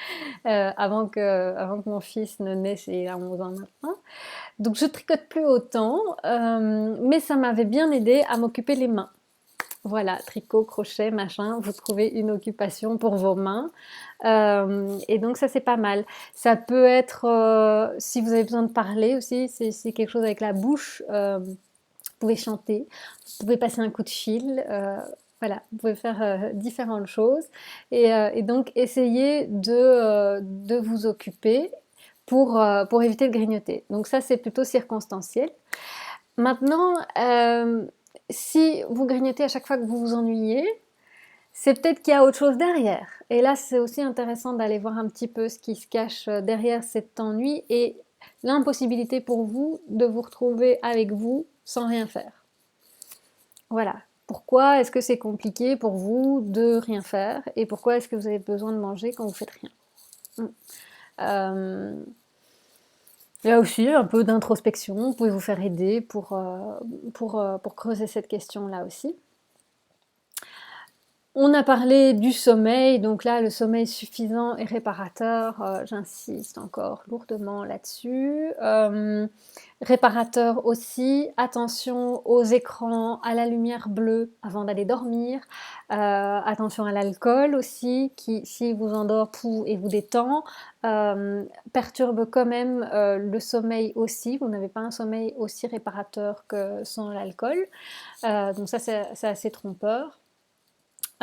avant que mon fils ne naisse, il a 11 ans maintenant. Donc je tricote plus autant, mais ça m'avait bien aidé à m'occuper les mains. Voilà, tricot, crochet, machin, vous trouvez une occupation pour vos mains. Et donc ça c'est pas mal. Ça peut être, si vous avez besoin de parler aussi, c'est quelque chose avec la bouche. Vous pouvez chanter, vous pouvez passer un coup de fil, voilà, vous pouvez faire différentes choses. Et donc essayez de vous occuper pour éviter de grignoter. Donc ça c'est plutôt circonstanciel. Maintenant, si vous grignotez à chaque fois que vous vous ennuyez, c'est peut-être qu'il y a autre chose derrière. Et là, c'est aussi intéressant d'aller voir un petit peu ce qui se cache derrière cet ennui et l'impossibilité pour vous de vous retrouver avec vous sans rien faire. Voilà. Pourquoi est-ce que c'est compliqué pour vous de rien faire et pourquoi est-ce que vous avez besoin de manger quand vous faites rien? Il y a aussi un peu d'introspection, vous pouvez vous faire aider pour creuser cette question-là aussi. On a parlé du sommeil, donc là, le sommeil suffisant et réparateur, j'insiste encore lourdement là-dessus. Réparateur aussi, attention aux écrans, à la lumière bleue avant d'aller dormir. Attention à l'alcool aussi, qui, si vous endort et vous détend, perturbe quand même le sommeil aussi. Vous n'avez pas un sommeil aussi réparateur que sans l'alcool. Donc ça, c'est assez trompeur.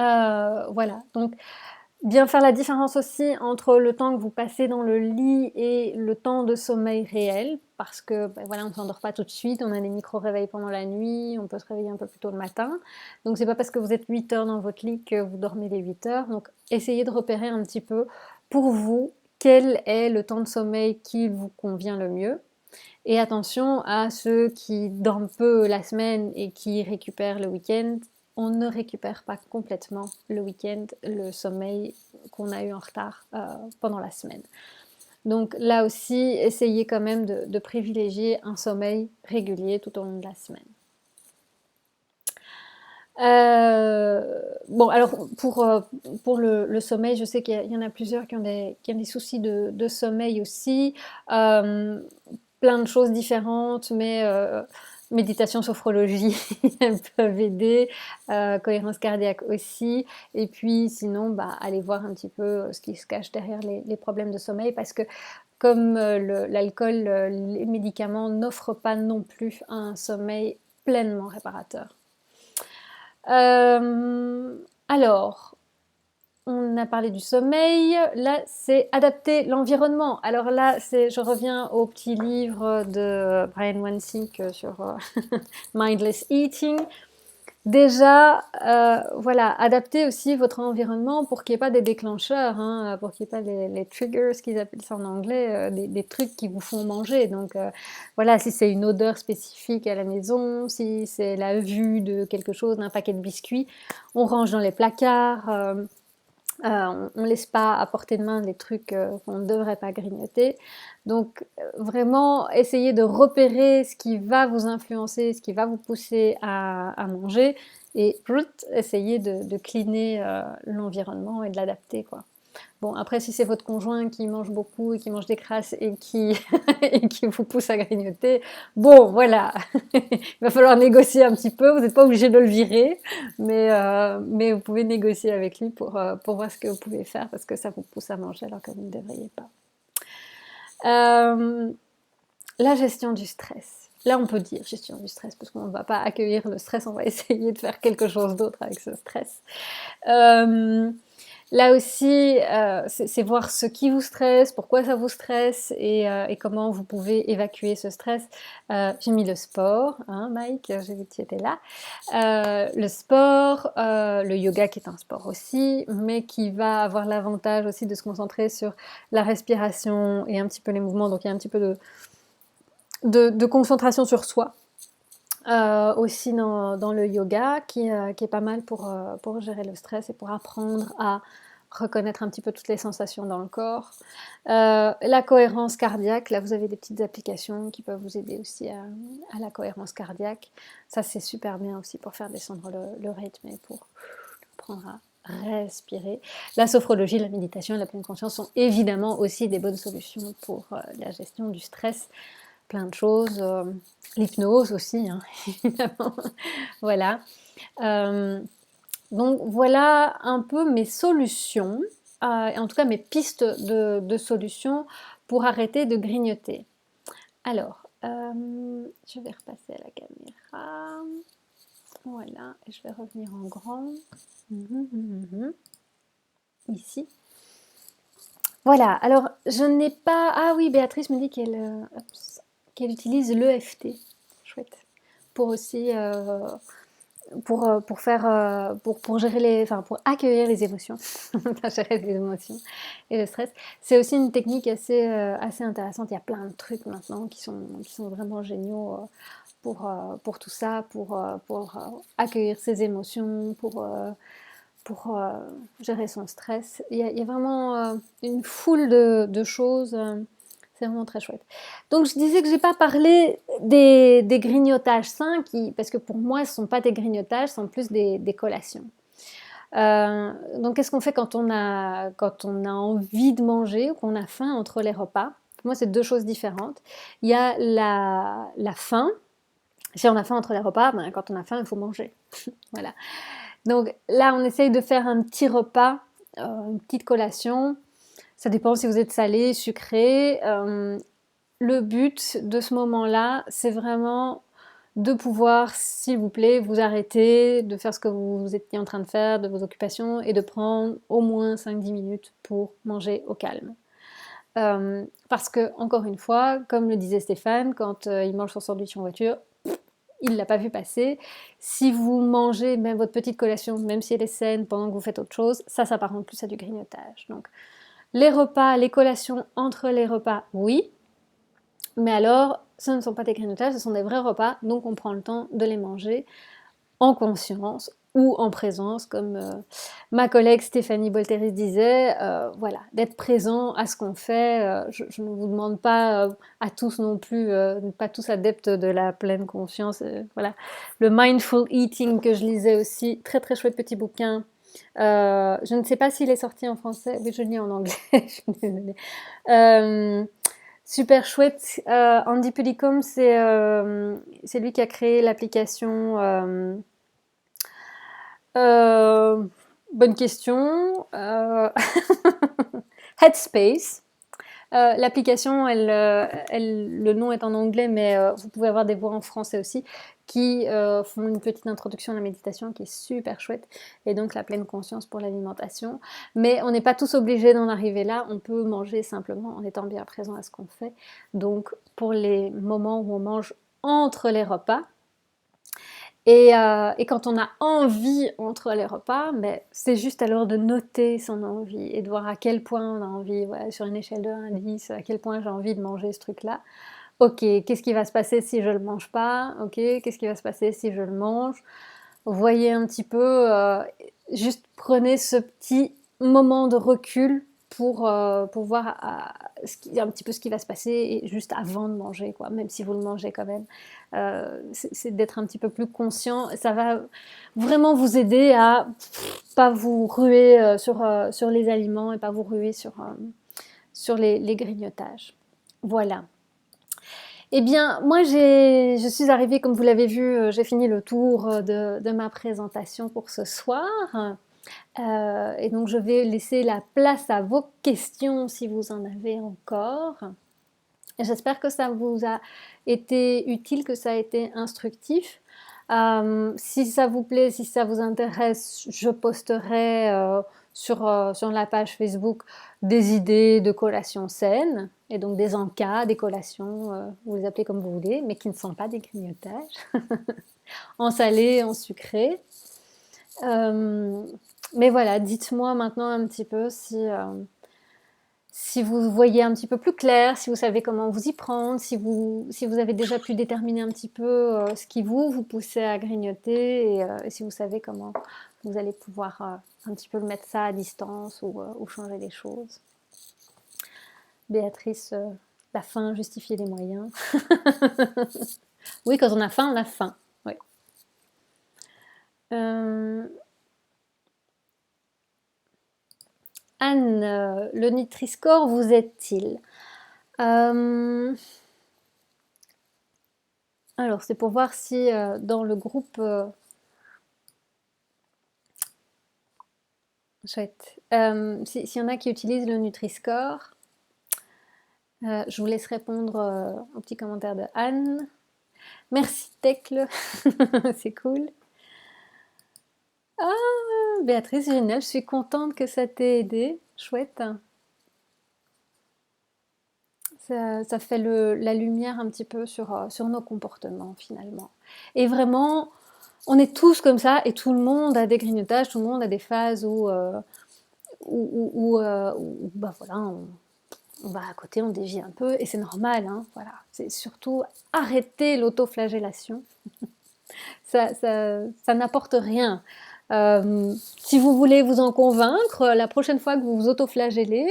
Voilà, donc bien faire la différence aussi entre le temps que vous passez dans le lit et le temps de sommeil réel, parce que voilà, on ne s'endort pas tout de suite, on a des micro-réveils pendant la nuit, on peut se réveiller un peu plus tôt le matin. Donc c'est pas parce que vous êtes 8 heures dans votre lit que vous dormez les 8 heures. Donc essayez de repérer un petit peu pour vous quel est le temps de sommeil qui vous convient le mieux. Et attention à ceux qui dorment peu la semaine et qui récupèrent le week-end. On ne récupère pas complètement le week-end le sommeil qu'on a eu en retard pendant la semaine. Donc là aussi, essayez quand même de privilégier un sommeil régulier tout au long de la semaine. bon, alors pour le sommeil, je sais qu'il y en a plusieurs qui ont des soucis de sommeil aussi. Euh, Plein de choses différentes, mais méditation, sophrologie, elles peuvent aider, cohérence cardiaque aussi. Et puis sinon, bah, aller voir un petit peu ce qui se cache derrière les problèmes de sommeil, parce que comme l'alcool, les médicaments n'offrent pas non plus un sommeil pleinement réparateur. Alors, on a parlé du sommeil, là c'est adapter l'environnement. Alors là, je reviens au petit livre de Brian Wansink sur Mindless Eating. Déjà, voilà, adaptez aussi votre environnement pour qu'il n'y ait pas des déclencheurs, hein, pour qu'il n'y ait pas les triggers, ce qu'ils appellent ça en anglais, des trucs qui vous font manger. Donc voilà, si c'est une odeur spécifique à la maison, si c'est la vue de quelque chose, d'un paquet de biscuits, on range dans les placards. On ne laisse pas à portée de main les trucs qu'on ne devrait pas grignoter. Donc vraiment, essayez de repérer ce qui va vous influencer, ce qui va vous pousser à manger, et essayez de cleaner l'environnement et de l'adapter, quoi. Bon, après, si c'est votre conjoint qui mange beaucoup et qui mange des crasses et qui, et qui vous pousse à grignoter, bon, voilà, il va falloir négocier un petit peu. Vous n'êtes pas obligé de le virer, mais vous pouvez négocier avec lui pour voir ce que vous pouvez faire, parce que ça vous pousse à manger alors que vous ne devriez pas. La gestion du stress. Là, on peut dire gestion du stress, parce qu'on ne va pas accueillir le stress, on va essayer de faire quelque chose d'autre avec ce stress. Là aussi, c'est voir ce qui vous stresse, pourquoi ça vous stresse, et comment vous pouvez évacuer ce stress. J'ai mis le sport, hein, Mike, j'ai vu que tu étais là. Le sport, le yoga qui est un sport aussi, mais qui va avoir l'avantage aussi de se concentrer sur la respiration et un petit peu les mouvements, donc il y a un petit peu de concentration sur soi. Aussi dans le yoga, qui est pas mal pour gérer le stress et pour apprendre à reconnaître un petit peu toutes les sensations dans le corps. La cohérence cardiaque, là vous avez des petites applications qui peuvent vous aider aussi à la cohérence cardiaque. Ça c'est super bien aussi pour faire descendre le rythme et pour apprendre à respirer. La sophrologie, la méditation et la pleine conscience sont évidemment aussi des bonnes solutions pour la gestion du stress. Plein de choses, l'hypnose aussi, hein, évidemment. Voilà. Donc voilà un peu mes solutions, et en tout cas mes pistes de solutions pour arrêter de grignoter. Alors, je vais repasser à la caméra. Voilà, et je vais revenir en grand. Ici. Voilà, alors je n'ai pas... Ah oui, Béatrice me dit qu'elle utilise l'EFT. Chouette. Pour aussi... pour faire pour gérer enfin pour accueillir les émotions, gérer les émotions et le stress. C'est aussi une technique assez intéressante. Il y a plein de trucs maintenant qui sont vraiment géniaux pour tout ça, pour accueillir ses émotions, pour gérer son stress. Il y a vraiment une foule de choses. C'est vraiment très chouette. Donc je disais que je n'ai pas parlé des grignotages sains, parce que pour moi ce ne sont pas des grignotages, ce sont plus des collations. Donc qu'est-ce qu'on fait quand on a envie de manger ou qu'on a faim entre les repas? Pour moi c'est deux choses différentes. Il y a la faim. Si on a faim entre les repas, ben, quand on a faim il faut manger. Voilà. Donc là on essaye de faire un petit repas, une petite collation. Ça dépend si vous êtes salé, sucré. Le but de ce moment-là, c'est vraiment de pouvoir, s'il vous plaît, vous arrêter, de faire ce que vous étiez en train de faire, de vos occupations, et de prendre au moins 5-10 minutes pour manger au calme. Parce que, encore une fois, comme le disait Stéphane, quand il mange son sandwich en voiture, il ne l'a pas vu passer. Si vous mangez même votre petite collation, même si elle est saine, pendant que vous faites autre chose, ça s'apparente plus à du grignotage. Donc, les repas, les collations entre les repas, oui. Mais alors, ce ne sont pas des grignotages, ce sont des vrais repas, donc on prend le temps de les manger en conscience ou en présence, comme ma collègue Stéphanie Bolteris disait, voilà, d'être présent à ce qu'on fait. Je ne vous demande pas à tous non plus, pas tous adeptes de la pleine conscience. Voilà, le Mindful Eating que je lisais aussi, très très chouette petit bouquin Je ne sais pas s'il est sorti en français. Oui, je le lis en anglais, je suis désolée. Euh, Super chouette. Andy Puddicombe, c'est lui qui a créé l'application. Euh, Bonne question. Headspace. L'application, le nom est en anglais, mais vous pouvez avoir des voix en français aussi, qui font une petite introduction à la méditation qui est super chouette, et donc la pleine conscience pour l'alimentation. Mais on n'est pas tous obligés d'en arriver là, on peut manger simplement en étant bien présent à ce qu'on fait. Donc pour les moments où on mange entre les repas, et quand on a envie entre les repas, mais c'est juste alors de noter son envie et de voir à quel point on a envie, voilà, sur une échelle de 1 à 10, à quel point j'ai envie de manger ce truc-là. Ok, qu'est-ce qui va se passer si je le mange pas? Ok, qu'est-ce qui va se passer si je le mange? Voyez un petit peu, juste prenez ce petit moment de recul pour voir un petit peu ce qui va se passer juste avant de manger, quoi, même si vous le mangez quand même. C'est d'être un petit peu plus conscient. Ça va vraiment vous aider à pas vous ruer sur les aliments et pas vous ruer sur les grignotages. Voilà. Eh bien, moi, je suis arrivée, comme vous l'avez vu, j'ai fini le tour de ma présentation pour ce soir. Et donc, je vais laisser la place à vos questions si vous en avez encore. J'espère que ça vous a été utile, que ça a été instructif. Si ça vous plaît, si ça vous intéresse, je posterai sur la page Facebook des idées de collations saines, et donc des encas, des collations, vous les appelez comme vous voulez, mais qui ne sont pas des grignotages, en salé, en sucré. Mais voilà, dites-moi maintenant un petit peu si vous voyez un petit peu plus clair, si vous savez comment vous y prendre, si vous avez déjà pu déterminer un petit peu ce qui vous poussait à grignoter, et si vous savez comment vous allez pouvoir un petit peu mettre ça à distance ou changer les choses. Béatrice, la faim justifie les moyens. Oui, quand on a faim, on a faim. Oui. Anne, le Nutri-Score vous aide-t-il? Alors, c'est pour voir si dans le groupe... chouette. S'il y en a qui utilisent le Nutri-Score, je vous laisse répondre au petit commentaire de Anne. Merci Tecle, c'est cool. Ah, Béatrice, génial, je suis contente que ça t'ait aidé. Chouette. Ça fait la lumière un petit peu sur nos comportements finalement. Et vraiment, on est tous comme ça et tout le monde a des grignotages, tout le monde a des phases où bah voilà, on va à côté, on dévie un peu et c'est normal. Hein, voilà. C'est surtout arrêter l'autoflagellation. Ça n'apporte rien. Si vous voulez vous en convaincre, la prochaine fois que vous vous autoflagellez,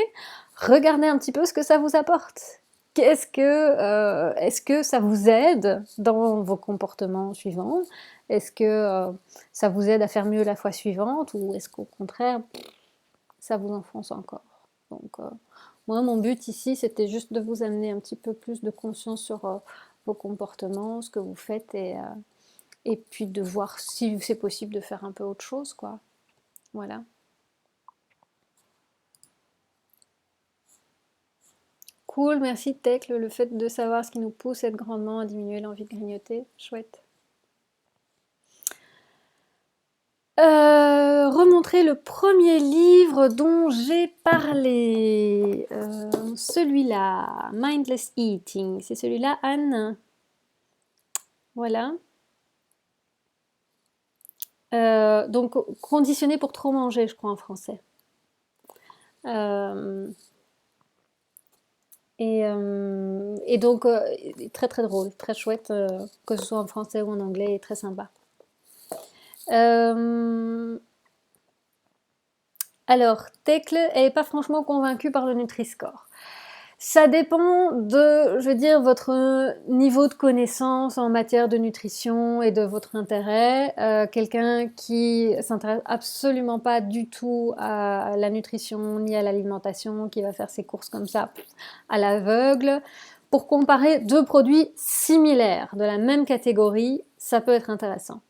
regardez un petit peu ce que ça vous apporte. Est-ce que ça vous aide dans vos comportements suivants? Est-ce que ça vous aide à faire mieux la fois suivante? Ou est-ce qu'au contraire, ça vous enfonce encore? Donc, moi, mon but ici, c'était juste de vous amener un petit peu plus de conscience sur vos comportements, ce que vous faites, et puis de voir si c'est possible de faire un peu autre chose, quoi. Voilà. Cool, merci Tech, le fait de savoir ce qui nous pousse aide grandement à diminuer l'envie de grignoter. Chouette. Remontrer le premier livre dont j'ai parlé. Celui-là, Mindless Eating. C'est celui-là, Anne? Voilà. Donc, conditionné pour trop manger, je crois, en français. Euh, et donc, très très drôle, très chouette, que ce soit en français ou en anglais, et très sympa. Alors, Tecle, elle n'est pas franchement convaincue par le Nutri-Score. Ça dépend de, je veux dire, votre niveau de connaissance en matière de nutrition et de votre intérêt. Quelqu'un qui s'intéresse absolument pas du tout à la nutrition ni à l'alimentation, qui va faire ses courses comme ça à l'aveugle, pour comparer deux produits similaires de la même catégorie, ça peut être intéressant.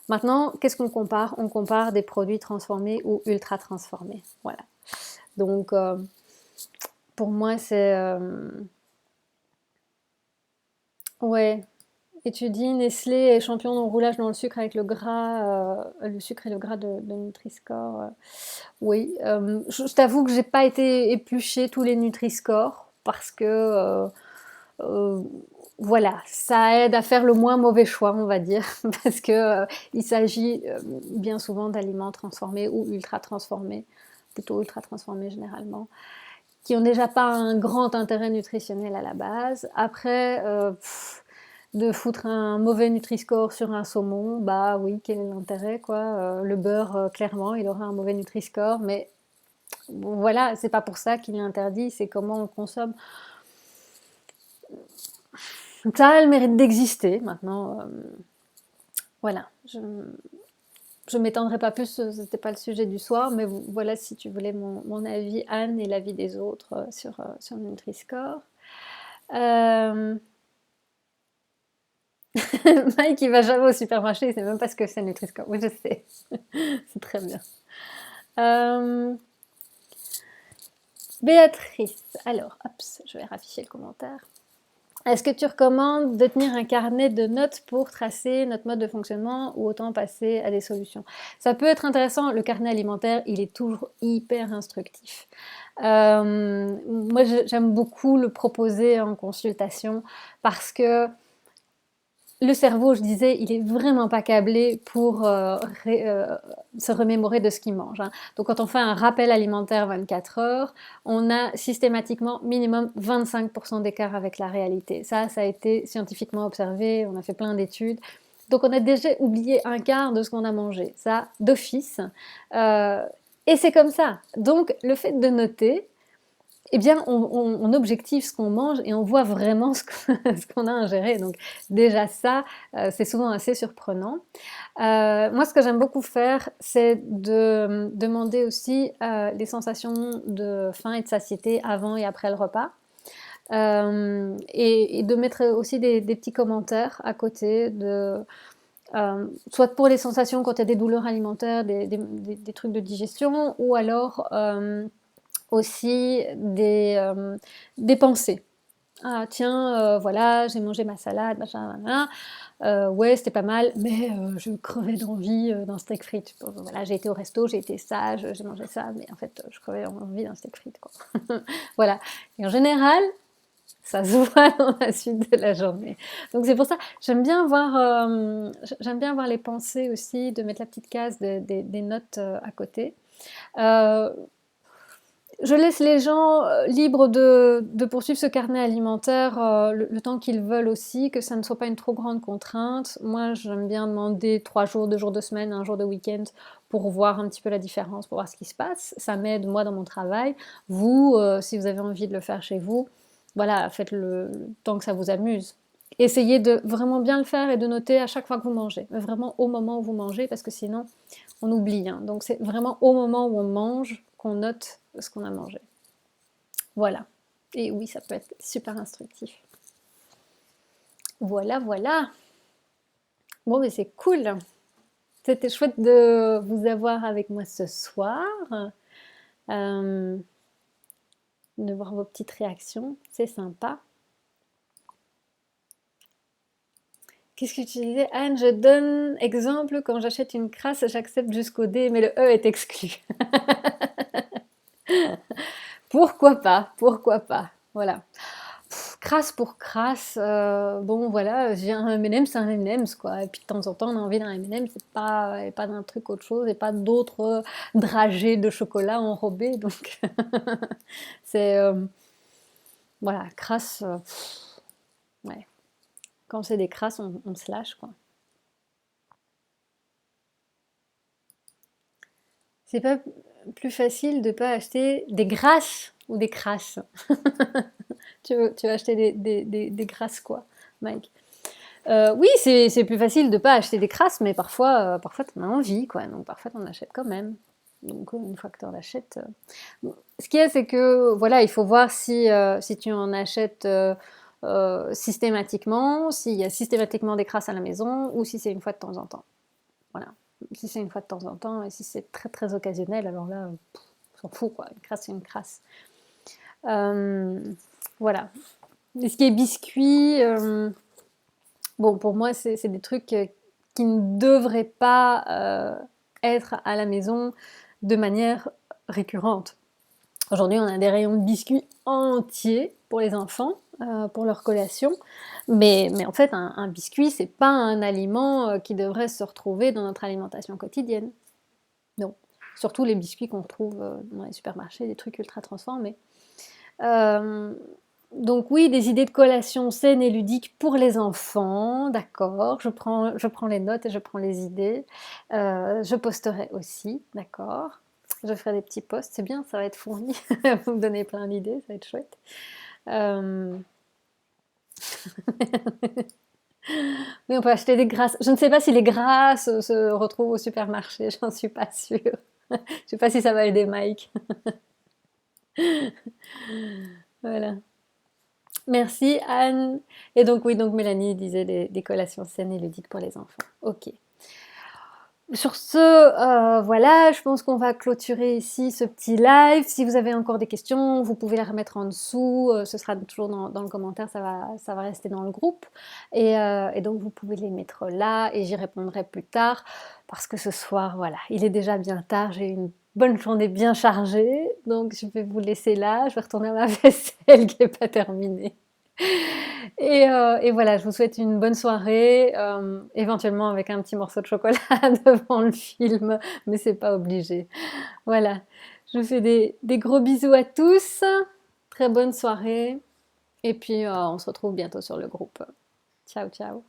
Maintenant, qu'est-ce qu'on compare? On compare des produits transformés ou ultra transformés. Voilà. Donc, pour moi, c'est... ouais. Et tu dis Nestlé est champion d'enroulage dans le sucre avec le sucre et le gras de Nutri-Score. Oui, je t'avoue que j'ai pas été éplucher tous les Nutri-Score parce que euh, voilà, ça aide à faire le moins mauvais choix, on va dire, parce que il s'agit bien souvent d'aliments transformés ou ultra transformés, plutôt ultra transformés généralement, qui ont déjà pas un grand intérêt nutritionnel à la base. Après, de foutre un mauvais Nutri-Score sur un saumon, bah oui, quel est l'intérêt, quoi. Le beurre, clairement, il aura un mauvais Nutri-Score, mais bon, voilà, c'est pas pour ça qu'il est interdit, c'est comment on le consomme. Ça a le mérite d'exister, maintenant, voilà. Je m'étendrai pas plus, c'était pas le sujet du soir, mais voilà si tu voulais mon avis, Anne, et l'avis des autres sur le Nutri-Score. Mike, il va jamais au supermarché, il sait même pas ce que c'est le Nutri-Score. Oui, je sais. C'est très bien. Euh, Béatrice, alors, hop, je vais rafficher le commentaire. Est-ce que tu recommandes de tenir un carnet de notes pour tracer notre mode de fonctionnement ou autant passer à des solutions? Ça peut être intéressant, le carnet alimentaire, il est toujours hyper instructif. Moi, j'aime beaucoup le proposer en consultation parce que le cerveau, je disais, il est vraiment pas câblé pour se remémorer de ce qu'il mange, hein. Donc quand on fait un rappel alimentaire 24 heures, on a systématiquement minimum 25% d'écart avec la réalité. Ça a été scientifiquement observé, on a fait plein d'études. Donc on a déjà oublié un quart de ce qu'on a mangé, ça d'office. Euh, et c'est comme ça. Donc le fait de noter, eh bien, on objective ce qu'on mange et on voit vraiment ce qu'on a ingéré. Donc déjà ça, c'est souvent assez surprenant. Moi, ce que j'aime beaucoup faire, c'est de demander aussi les sensations de faim et de satiété avant et après le repas. Et de mettre aussi des petits commentaires à côté soit pour les sensations quand il y a des douleurs alimentaires, des trucs de digestion, ou alors aussi des pensées. Ah tiens, voilà, j'ai mangé ma salade, machin, machin. Ouais, c'était pas mal, mais je crevais d'envie d'un steak frites. Voilà, j'ai été au resto, j'ai été sage, j'ai mangé ça, mais en fait, je crevais d'envie d'un steak frites, quoi. Voilà. Et en général, ça se voit dans la suite de la journée. Donc c'est pour ça, j'aime bien voir les pensées aussi, de mettre la petite case des notes à côté. Euh, je laisse les gens libres de poursuivre ce carnet alimentaire le temps qu'ils veulent aussi, que ça ne soit pas une trop grande contrainte. Moi, j'aime bien demander 3 jours, 2 jours de semaine, 1 jour de week-end pour voir un petit peu la différence, pour voir ce qui se passe. Ça m'aide, moi, dans mon travail. Vous, si vous avez envie de le faire chez vous, voilà, faites-le tant que ça vous amuse. Essayez de vraiment bien le faire et de noter à chaque fois que vous mangez, vraiment au moment où vous mangez, parce que sinon, on oublie, hein. Donc c'est vraiment au moment où on mange qu'on note ce qu'on a mangé. Voilà. Et oui, ça peut être super instructif. Voilà, voilà. Bon, mais c'est cool. C'était chouette de vous avoir avec moi ce soir. Euh, de voir vos petites réactions. C'est sympa. Qu'est-ce que tu disais, Anne? Je donne exemple, quand j'achète une crasse, j'accepte jusqu'au D, mais le E est exclu. Pourquoi pas? Pourquoi pas? Voilà. Crasse pour crasse, bon voilà, j'ai un M&M's, c'est un M&M's quoi. Et puis de temps en temps, on a envie d'un M&M's, c'est pas, et pas d'un truc autre chose, et pas d'autres dragées de chocolat enrobés. Donc c'est voilà, crasse. Ouais. Quand c'est des crasses, on se lâche quoi. C'est pas plus facile de pas acheter des grasses ou des crasses. Tu veux acheter des crasses quoi, Mike? Oui, c'est plus facile de pas acheter des crasses, mais parfois t'en as envie, quoi. Donc parfois t'en achètes quand même. Donc une fois que t'en achètes, ce qu'il y a, c'est que voilà, il faut voir si tu en achètes systématiquement, s'il y a systématiquement des crasses à la maison, ou si c'est une fois de temps en temps. Voilà. Si c'est une fois de temps en temps, et si c'est très très occasionnel, alors là, on s'en fout, quoi. Une crasse, c'est une crasse. Euh, voilà. Et ce qui est biscuits, bon, pour moi, c'est des trucs qui ne devraient pas être à la maison de manière récurrente. Aujourd'hui, on a des rayons de biscuits entiers pour les enfants, pour leur collation. Mais en fait, un biscuit, c'est pas un aliment qui devrait se retrouver dans notre alimentation quotidienne. Non. Surtout les biscuits qu'on retrouve dans les supermarchés, des trucs ultra transformés. Euh, donc oui, des idées de collation saines et ludiques pour les enfants, d'accord, je prends les notes et je prends les idées. Je posterai aussi, d'accord. Je ferai des petits posts, c'est bien, ça va être fourni. Vous me donnez plein d'idées, ça va être chouette. Euh, Oui, on peut acheter des grâces. Je ne sais pas si les grâces se retrouvent au supermarché, j'en suis pas sûre. Je sais pas si ça va aider Mike. Voilà. Merci Anne. Et donc oui, donc Mélanie disait des collations saines et ludiques pour les enfants. Ok. Sur ce, voilà, je pense qu'on va clôturer ici ce petit live. Si vous avez encore des questions, vous pouvez les remettre en dessous. Ce sera toujours dans le commentaire, ça va rester dans le groupe. Et donc vous pouvez les mettre là et j'y répondrai plus tard. Parce que ce soir, voilà, il est déjà bien tard, j'ai une bonne journée bien chargée. Donc je vais vous laisser là, je vais retourner à ma vaisselle qui n'est pas terminée. Et voilà, je vous souhaite une bonne soirée, éventuellement avec un petit morceau de chocolat devant le film, mais c'est pas obligé. Voilà, je vous fais des gros bisous à tous, très bonne soirée, et puis on se retrouve bientôt sur le groupe. Ciao, ciao.